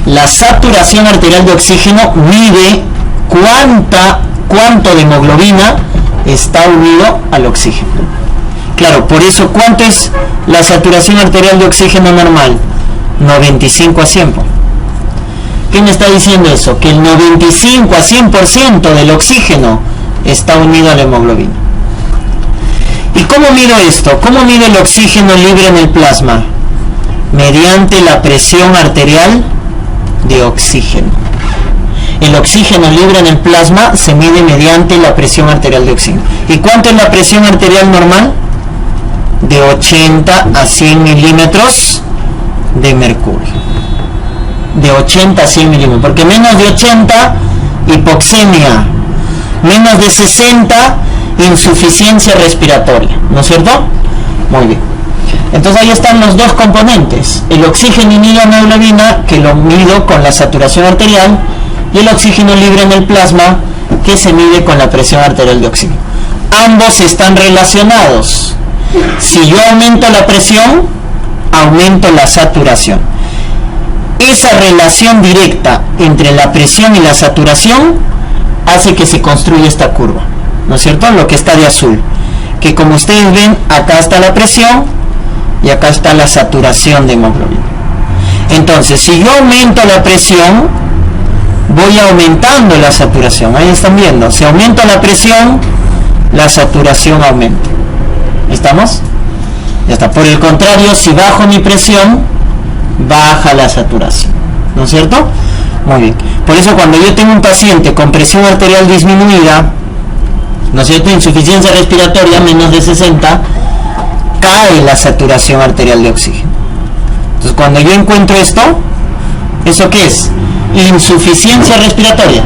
La saturación arterial de oxígeno mide cuánto de hemoglobina está unido al oxígeno. Claro, por eso, ¿cuánto es la saturación arterial de oxígeno normal? 95 a 100. ¿Qué me está diciendo eso? Que el 95 a 100% del oxígeno está unido a la hemoglobina. ¿Y cómo mido esto? ¿Cómo mido el oxígeno libre en el plasma? Mediante la presión arterial de oxígeno. El oxígeno libre en el plasma se mide mediante la presión arterial de oxígeno. ¿Y cuánto es la presión arterial normal? De 80 a 100 milímetros de mercurio. De 80 a 100 milímetros. Porque menos de 80, hipoxemia. Menos de 60, insuficiencia respiratoria. ¿No es cierto? Muy bien. Entonces ahí están los dos componentes. El oxígeno y la hemoglobina, que lo mido con la saturación arterial, y el oxígeno libre en el plasma, que se mide con la presión arterial de oxígeno. Ambos están relacionados. Si yo aumento la presión, aumento la saturación. Esa relación directa entre la presión y la saturación hace que se construya esta curva, ¿no es cierto? Lo que está de azul, que como ustedes ven, acá está la presión y acá está la saturación de hemoglobina. Entonces, si yo aumento la presión, voy aumentando la saturación. Ahí están viendo, si aumento la presión, la saturación aumenta. ¿Estamos? Ya está. Por el contrario, si bajo mi presión, baja la saturación, ¿no es cierto? Muy bien. Por eso cuando yo tengo un paciente con presión arterial disminuida, ¿no es cierto?, insuficiencia respiratoria menos de 60, cae la saturación arterial de oxígeno. Entonces cuando yo encuentro esto, ¿eso qué es? Insuficiencia respiratoria.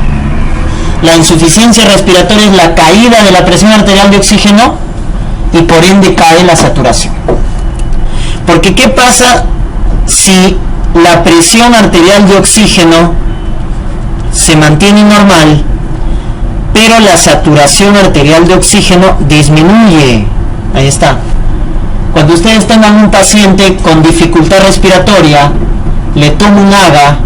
La insuficiencia respiratoria es la caída de la presión arterial de oxígeno y por ende cae la saturación. Porque ¿qué pasa si la presión arterial de oxígeno se mantiene normal, pero la saturación arterial de oxígeno disminuye? Ahí está. Cuando ustedes tengan un paciente con dificultad respiratoria, le toma un AGA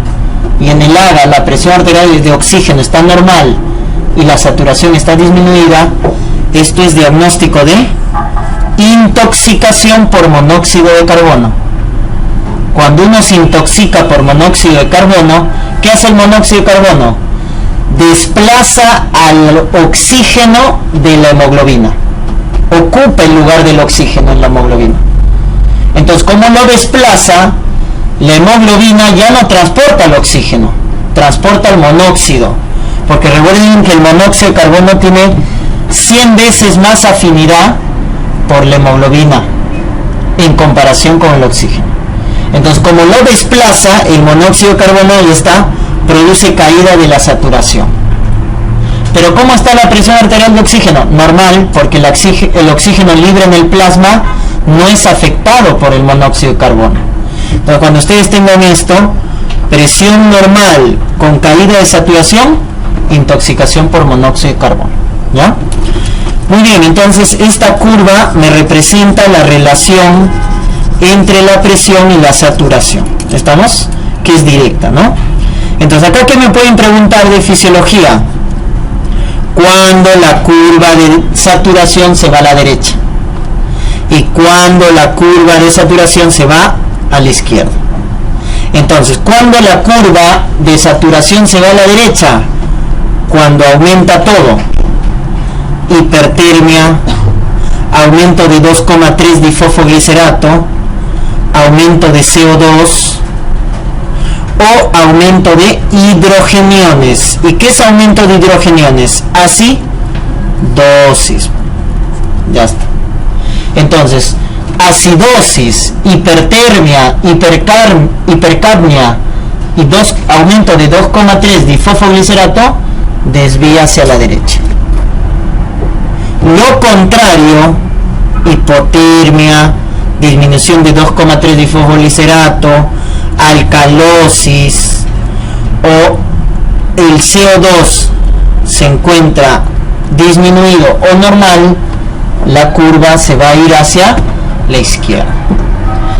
y en el AGA la presión arterial de oxígeno está normal y la saturación está disminuida, esto es diagnóstico de intoxicación por monóxido de carbono. Cuando uno se intoxica por monóxido de carbono, ¿qué hace el monóxido de carbono? Desplaza al oxígeno de la hemoglobina. Ocupa el lugar del oxígeno en la hemoglobina. Entonces, como lo desplaza, la hemoglobina ya no transporta el oxígeno, transporta el monóxido. Porque recuerden que el monóxido de carbono tiene 100 veces más afinidad por la hemoglobina en comparación con el oxígeno. Entonces, como lo desplaza, el monóxido de carbono ahí está, produce caída de la saturación. Pero ¿cómo está la presión arterial de oxígeno? Normal, porque el oxígeno libre en el plasma no es afectado por el monóxido de carbono. Entonces, cuando ustedes tengan esto, presión normal con caída de saturación, intoxicación por monóxido de carbono. ¿Ya? Muy bien, entonces esta curva me representa la relación entre la presión y la saturación. ¿Estamos? Que es directa, ¿no? Entonces, acá, ¿qué me pueden preguntar de fisiología? Cuando la curva de saturación se va a la derecha y cuando la curva de saturación se va a la izquierda. Entonces, cuando la curva de saturación se va a la derecha, cuando aumenta todo, hipertermia, aumento de 2,3 difosfoglicerato, aumento de CO2 o aumento de hidrogeniones. ¿Y qué es aumento de hidrogeniones? Acidosis. Ya está. Entonces, acidosis, hipertermia, hipercapnia y aumento de 2,3 difosfoglicerato, desvía hacia la derecha. Lo contrario, hipotermia, disminución de 2,3 difosfoglicerato, alcalosis o el CO2 se encuentra disminuido o normal, la curva se va a ir hacia la izquierda.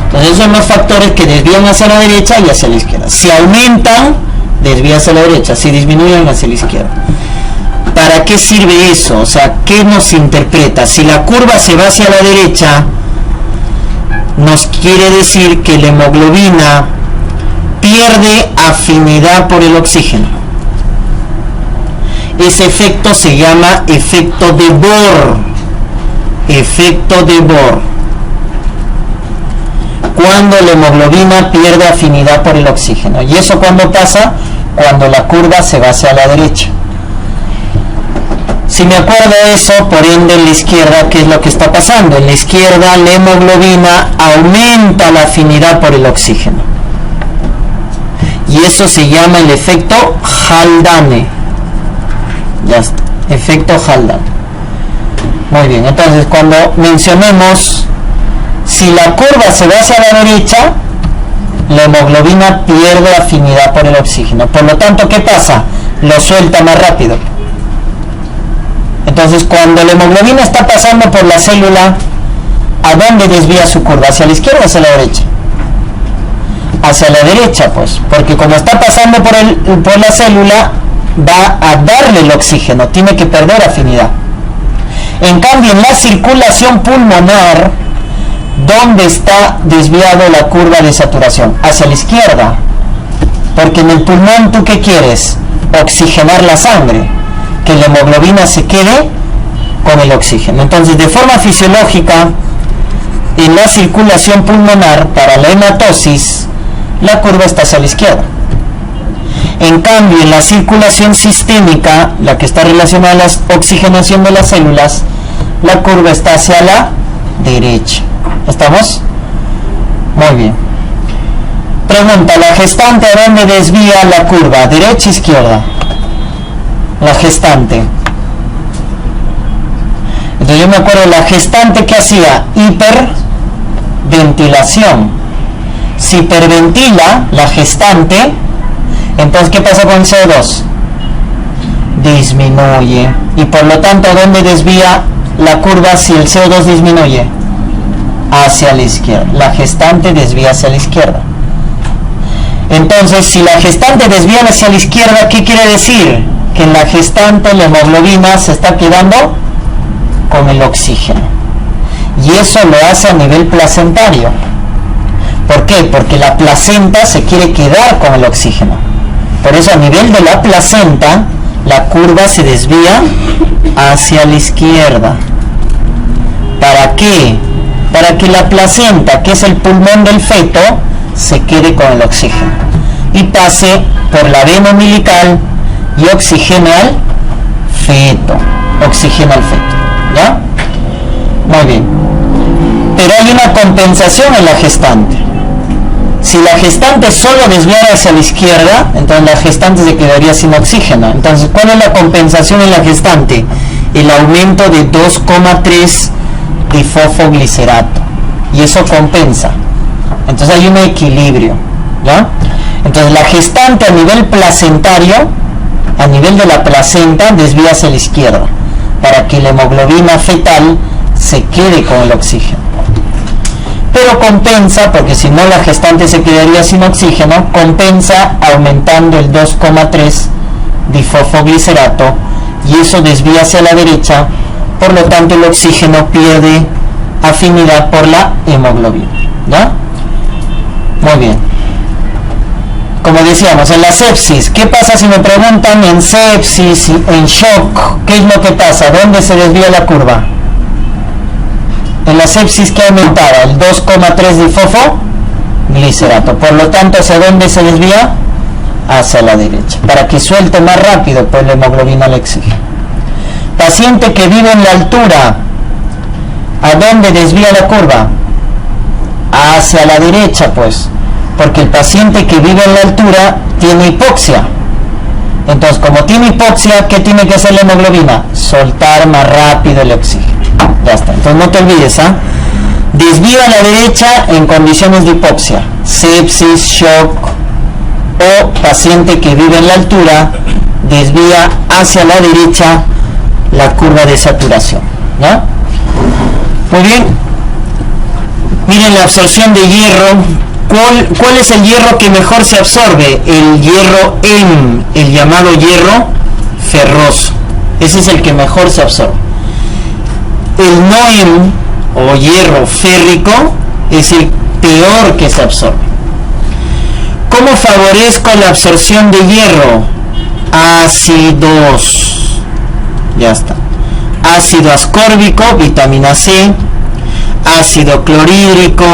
Entonces, esos son los factores que desvían hacia la derecha y hacia la izquierda. Si aumentan, desvía hacia la derecha; si disminuyen, hacia la izquierda. ¿Para qué sirve eso? O sea, ¿qué nos interpreta? Si la curva se va hacia la derecha, nos quiere decir que la hemoglobina pierde afinidad por el oxígeno. Ese efecto se llama efecto de Bohr. Efecto de Bohr. cuando la hemoglobina pierde afinidad por el oxígeno. ¿Y eso cuándo pasa? Cuando la curva se va hacia la derecha. Si me acuerdo de eso, por ende en la izquierda, ¿qué es lo que está pasando? En la izquierda la hemoglobina aumenta la afinidad por el oxígeno. Y eso se llama el efecto Haldane. Ya está, efecto Haldane. Muy bien, entonces cuando mencionemos, si la curva se va hacia la derecha, la hemoglobina pierde afinidad por el oxígeno. Por lo tanto, ¿qué pasa? Lo suelta más rápido. Entonces, cuando la hemoglobina está pasando por la célula, ¿a dónde desvía su curva? ¿Hacia la izquierda o hacia la derecha? Hacia la derecha, pues, porque como está pasando por la célula, va a darle el oxígeno, tiene que perder afinidad. En cambio, en la circulación pulmonar, ¿dónde está desviado la curva de saturación? Hacia la izquierda, porque en el pulmón, ¿tú qué quieres? Oxigenar la sangre, que la hemoglobina se quede con el oxígeno. Entonces, de forma fisiológica, en la circulación pulmonar, para la hematosis, la curva está hacia la izquierda. En cambio, en la circulación sistémica, la que está relacionada a la oxigenación de las células, la curva está hacia la derecha. ¿Estamos? Muy bien. Pregunta, ¿la gestante a dónde desvía la curva? ¿Derecha o izquierda? La gestante. Entonces yo me acuerdo, la gestante que hacía hiperventilación. Si hiperventila la gestante, entonces ¿qué pasa con el CO2? Disminuye. Y por lo tanto, ¿a dónde desvía la curva si el CO2 disminuye? Hacia la izquierda. La gestante desvía hacia la izquierda. Entonces, si la gestante desvía hacia la izquierda, ¿qué quiere decir? Que en la gestante la hemoglobina se está quedando con el oxígeno. Y eso lo hace a nivel placentario. ¿Por qué? Porque la placenta se quiere quedar con el oxígeno. Por eso a nivel de la placenta, la curva se desvía hacia la izquierda. ¿Para qué? Para que la placenta, que es el pulmón del feto, se quede con el oxígeno y pase por la vena umbilical y oxigene al feto. Oxigena al feto. ¿Ya? Muy bien. Pero hay una compensación en la gestante. Si la gestante solo desviara hacia la izquierda, entonces la gestante se quedaría sin oxígeno. Entonces, ¿cuál es la compensación en la gestante? El aumento de 2,3 difosfoglicerato. Y eso compensa. Entonces hay un equilibrio. ¿Ya? Entonces la gestante a nivel placentario, a nivel de la placenta, desvía hacia la izquierda, para que la hemoglobina fetal se quede con el oxígeno. Pero compensa, porque si no la gestante se quedaría sin oxígeno, compensa aumentando el 2,3 difosfoglicerato, y eso desvía hacia la derecha, por lo tanto el oxígeno pierde afinidad por la hemoglobina. ¿Ya? Muy bien. Como decíamos, en la sepsis, ¿qué pasa si me preguntan en sepsis, en shock? ¿Qué es lo que pasa? ¿Dónde se desvía la curva? En la sepsis, ¿qué aumentaba? El 2,3 difosfoglicerato. Por lo tanto, ¿hacia dónde se desvía? Hacia la derecha, para que suelte más rápido, pues la hemoglobina le exige. Paciente que vive en la altura, ¿a dónde desvía la curva? Hacia la derecha, pues, porque el paciente que vive en la altura tiene hipoxia. Entonces, como tiene hipoxia, ¿qué tiene que hacer la hemoglobina? Soltar más rápido el oxígeno. Ya está. Entonces no te olvides, ¿ah? Desvía a la derecha en condiciones de hipoxia, sepsis, shock, o paciente que vive en la altura, desvía hacia la derecha la curva de saturación. ¿Ya? Muy bien. Miren la absorción de hierro. ¿Cuál es el hierro que mejor se absorbe? El hierro M, el llamado hierro ferroso. Ese es el que mejor se absorbe. El no M, o hierro férrico, es el peor que se absorbe. ¿Cómo favorezco la absorción de hierro? Ácidos. Ya está. Ácido ascórbico, vitamina C. Ácido clorhídrico,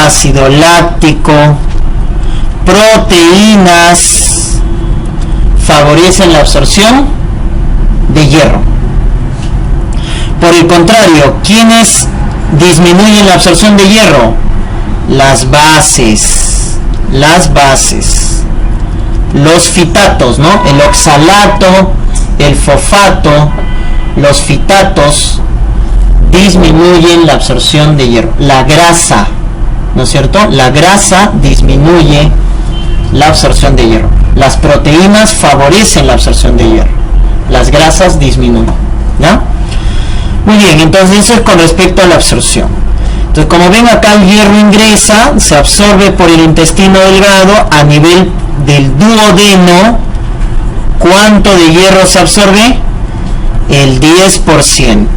ácido láctico, proteínas, favorecen la absorción de hierro. Por el contrario, ¿quiénes disminuyen la absorción de hierro? Las bases, los fitatos, ¿no? El oxalato, el fosfato, los fitatos disminuyen la absorción de hierro. La grasa, ¿no es cierto? La grasa disminuye la absorción de hierro. Las proteínas favorecen la absorción de hierro. Las grasas disminuyen, ¿no? Muy bien, entonces eso es con respecto a la absorción. Entonces, como ven acá, el hierro ingresa, se absorbe por el intestino delgado a nivel del duodeno. ¿Cuánto de hierro se absorbe? El 10%.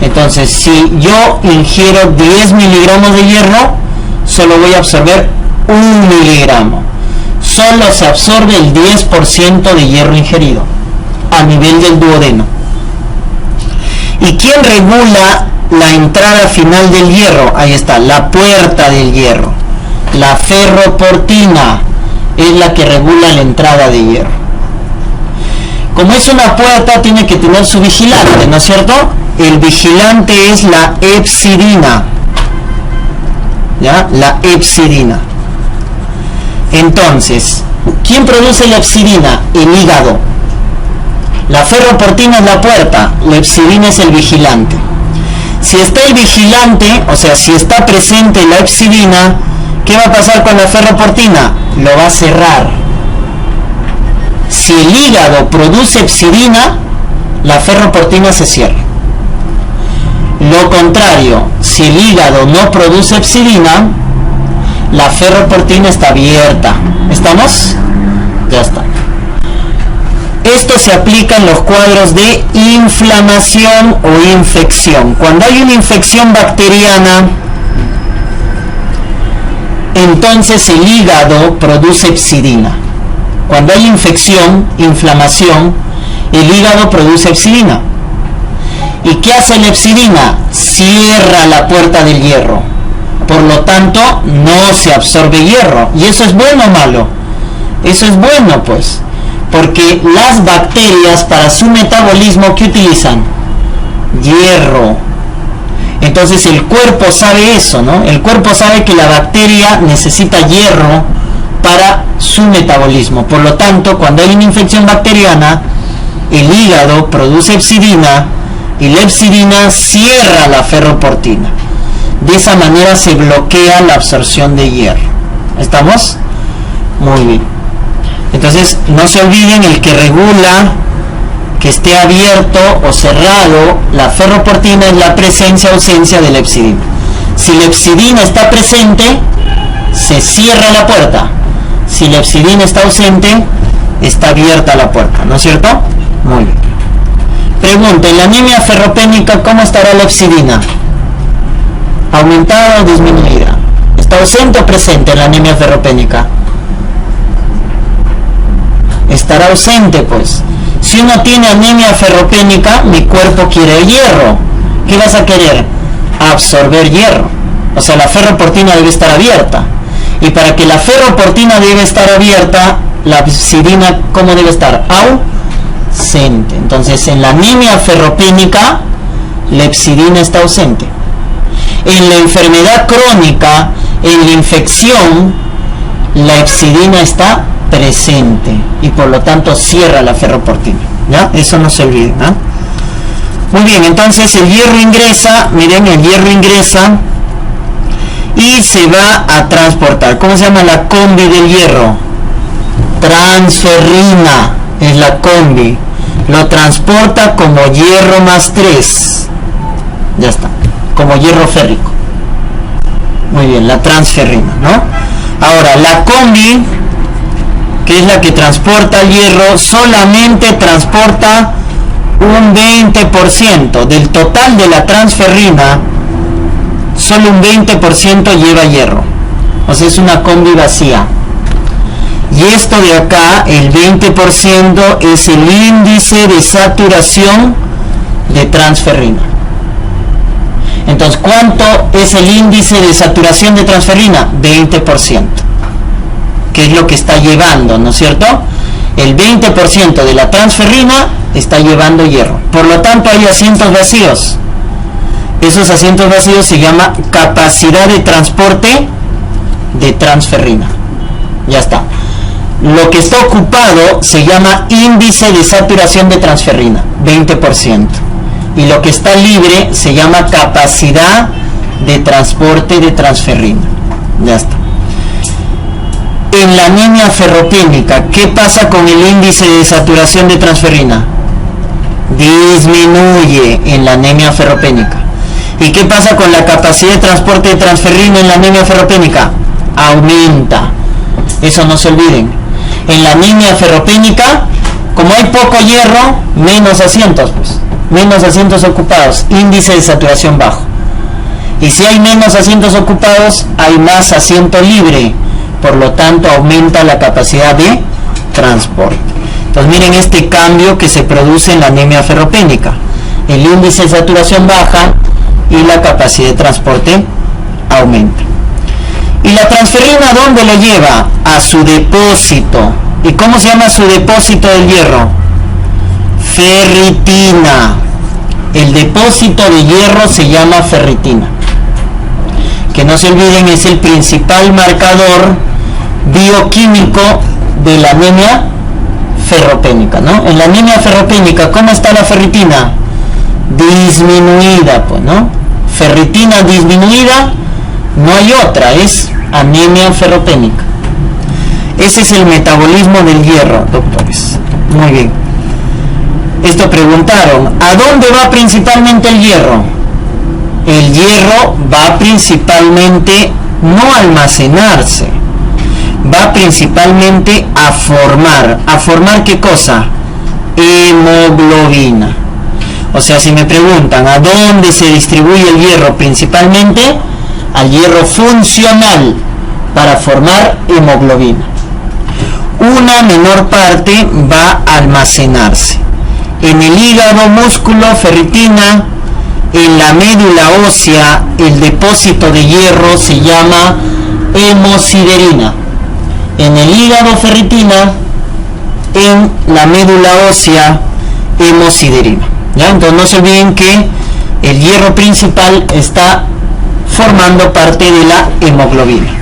Entonces, si yo ingiero 10 miligramos de hierro, solo voy a absorber 1 miligramo. Solo se absorbe el 10% de hierro ingerido a nivel del duodeno. ¿Y quién regula la entrada final del hierro? Ahí está, la puerta del hierro. La ferroportina es la que regula la entrada de hierro. Como es una puerta, tiene que tener su vigilante, ¿no es cierto? El vigilante es la hepcidina. ¿Ya? La hepcidina. Entonces, ¿quién produce la hepcidina? El hígado. La ferroportina es la puerta, la hepcidina es el vigilante. Si está el vigilante, o sea, si está presente la hepcidina, ¿qué va a pasar con la ferroportina? Lo va a cerrar. Si el hígado produce hepcidina, la ferroportina se cierra. Lo contrario, si el hígado no produce hepcidina, la ferroportina está abierta. ¿Estamos? Ya está. Esto se aplica en los cuadros de inflamación o infección. Cuando hay una infección bacteriana, entonces el hígado produce hepcidina. Cuando hay infección, inflamación, el hígado produce hepcidina. ¿Y qué hace la hepcidina? Cierra la puerta del hierro. Por lo tanto, no se absorbe hierro. ¿Y eso es bueno o malo? Eso es bueno, pues. Porque las bacterias para su metabolismo, ¿qué utilizan? Hierro. Entonces el cuerpo sabe eso, ¿no? El cuerpo sabe que la bacteria necesita hierro para su metabolismo. Por lo tanto, cuando hay una infección bacteriana, el hígado produce hepcidina y la hepcidina cierra la ferroportina. De esa manera se bloquea la absorción de hierro. ¿Estamos? Muy bien. Entonces, no se olviden, el que regula que esté abierto o cerrado la ferroportina es la presencia o ausencia de la hepcidina. Si la hepcidina está presente, se cierra la puerta. Si la hepcidina está ausente, está abierta la puerta, ¿no es cierto? Muy bien. Pregunta, en la anemia ferropénica, ¿cómo estará la hepcidina? ¿Aumentada o disminuida? ¿Está ausente o presente en la anemia ferropénica? Estará ausente, pues. Si uno tiene anemia ferropénica, mi cuerpo quiere hierro. ¿Qué vas a querer? Absorber hierro. O sea, la ferroportina debe estar abierta. Y para que la ferroportina debe estar abierta, la hepcidina, ¿cómo debe estar? Ausente. Entonces, en la anemia ferropénica, la hepcidina está ausente. En la enfermedad crónica, en la infección, la hepcidina está presente y por lo tanto cierra la ferroportina. ¿Ya? Eso no se olvide, ¿no? Muy bien, entonces el hierro ingresa, miren, el hierro ingresa y se va a transportar. ¿Cómo se llama la combi del hierro? Transferrina es la combi. Lo transporta como hierro más 3. Ya está, como hierro férrico. Muy bien, la transferrina, ¿no? Ahora, la combi, que es la que transporta el hierro, solamente transporta un 20% del total de la transferrina. Solo un 20% lleva hierro, o sea, es una combi vacía. Y esto de acá, el 20%, es el índice de saturación de transferrina. Entonces, ¿cuánto es el índice de saturación de transferrina? 20%, que es lo que está llevando, ¿no es cierto? El 20% de la transferrina está llevando hierro. Por lo tanto, hay asientos vacíos. Esos asientos vacíos se llama capacidad de transporte de transferrina. Ya está. Lo que está ocupado se llama índice de saturación de transferrina, 20%. Y lo que está libre se llama capacidad de transporte de transferrina. Ya está. En la anemia ferropénica, ¿qué pasa con el índice de saturación de transferrina? Disminuye en la anemia ferropénica. ¿Y qué pasa con la capacidad de transporte de transferrina en la anemia ferropénica? Aumenta. Eso no se olviden. En la anemia ferropénica, como hay poco hierro, menos asientos, pues. Menos asientos ocupados, índice de saturación bajo. Y si hay menos asientos ocupados, hay más asiento libre. Por lo tanto, aumenta la capacidad de transporte. Entonces, miren este cambio que se produce en la anemia ferropénica. El índice de saturación baja y la capacidad de transporte aumenta. ¿Y la transferrina dónde lo lleva? A su depósito. ¿Y cómo se llama su depósito del hierro? Ferritina. El depósito de hierro se llama ferritina. Que no se olviden, es el principal marcador bioquímico de la anemia ferropénica, ¿no? En la anemia ferropénica, ¿cómo está la ferritina? Disminuida, pues, ¿no? Ferritina disminuida, no hay otra, es anemia ferropénica. Ese es el metabolismo del hierro, doctores. Muy bien. Esto preguntaron, ¿a dónde va principalmente el hierro? El hierro va principalmente no a almacenarse, va principalmente a formar. ¿A formar qué cosa? Hemoglobina. O sea, si me preguntan, ¿a dónde se distribuye el hierro principalmente? Al hierro funcional, para formar hemoglobina. Una menor parte va a almacenarse. En el hígado, músculo, ferritina. En la médula ósea, el depósito de hierro se llama hemosiderina. En el hígado, ferritina. En la médula ósea, hemosiderina. ¿Ya? Entonces no se olviden que el hierro principal está formando parte de la hemoglobina.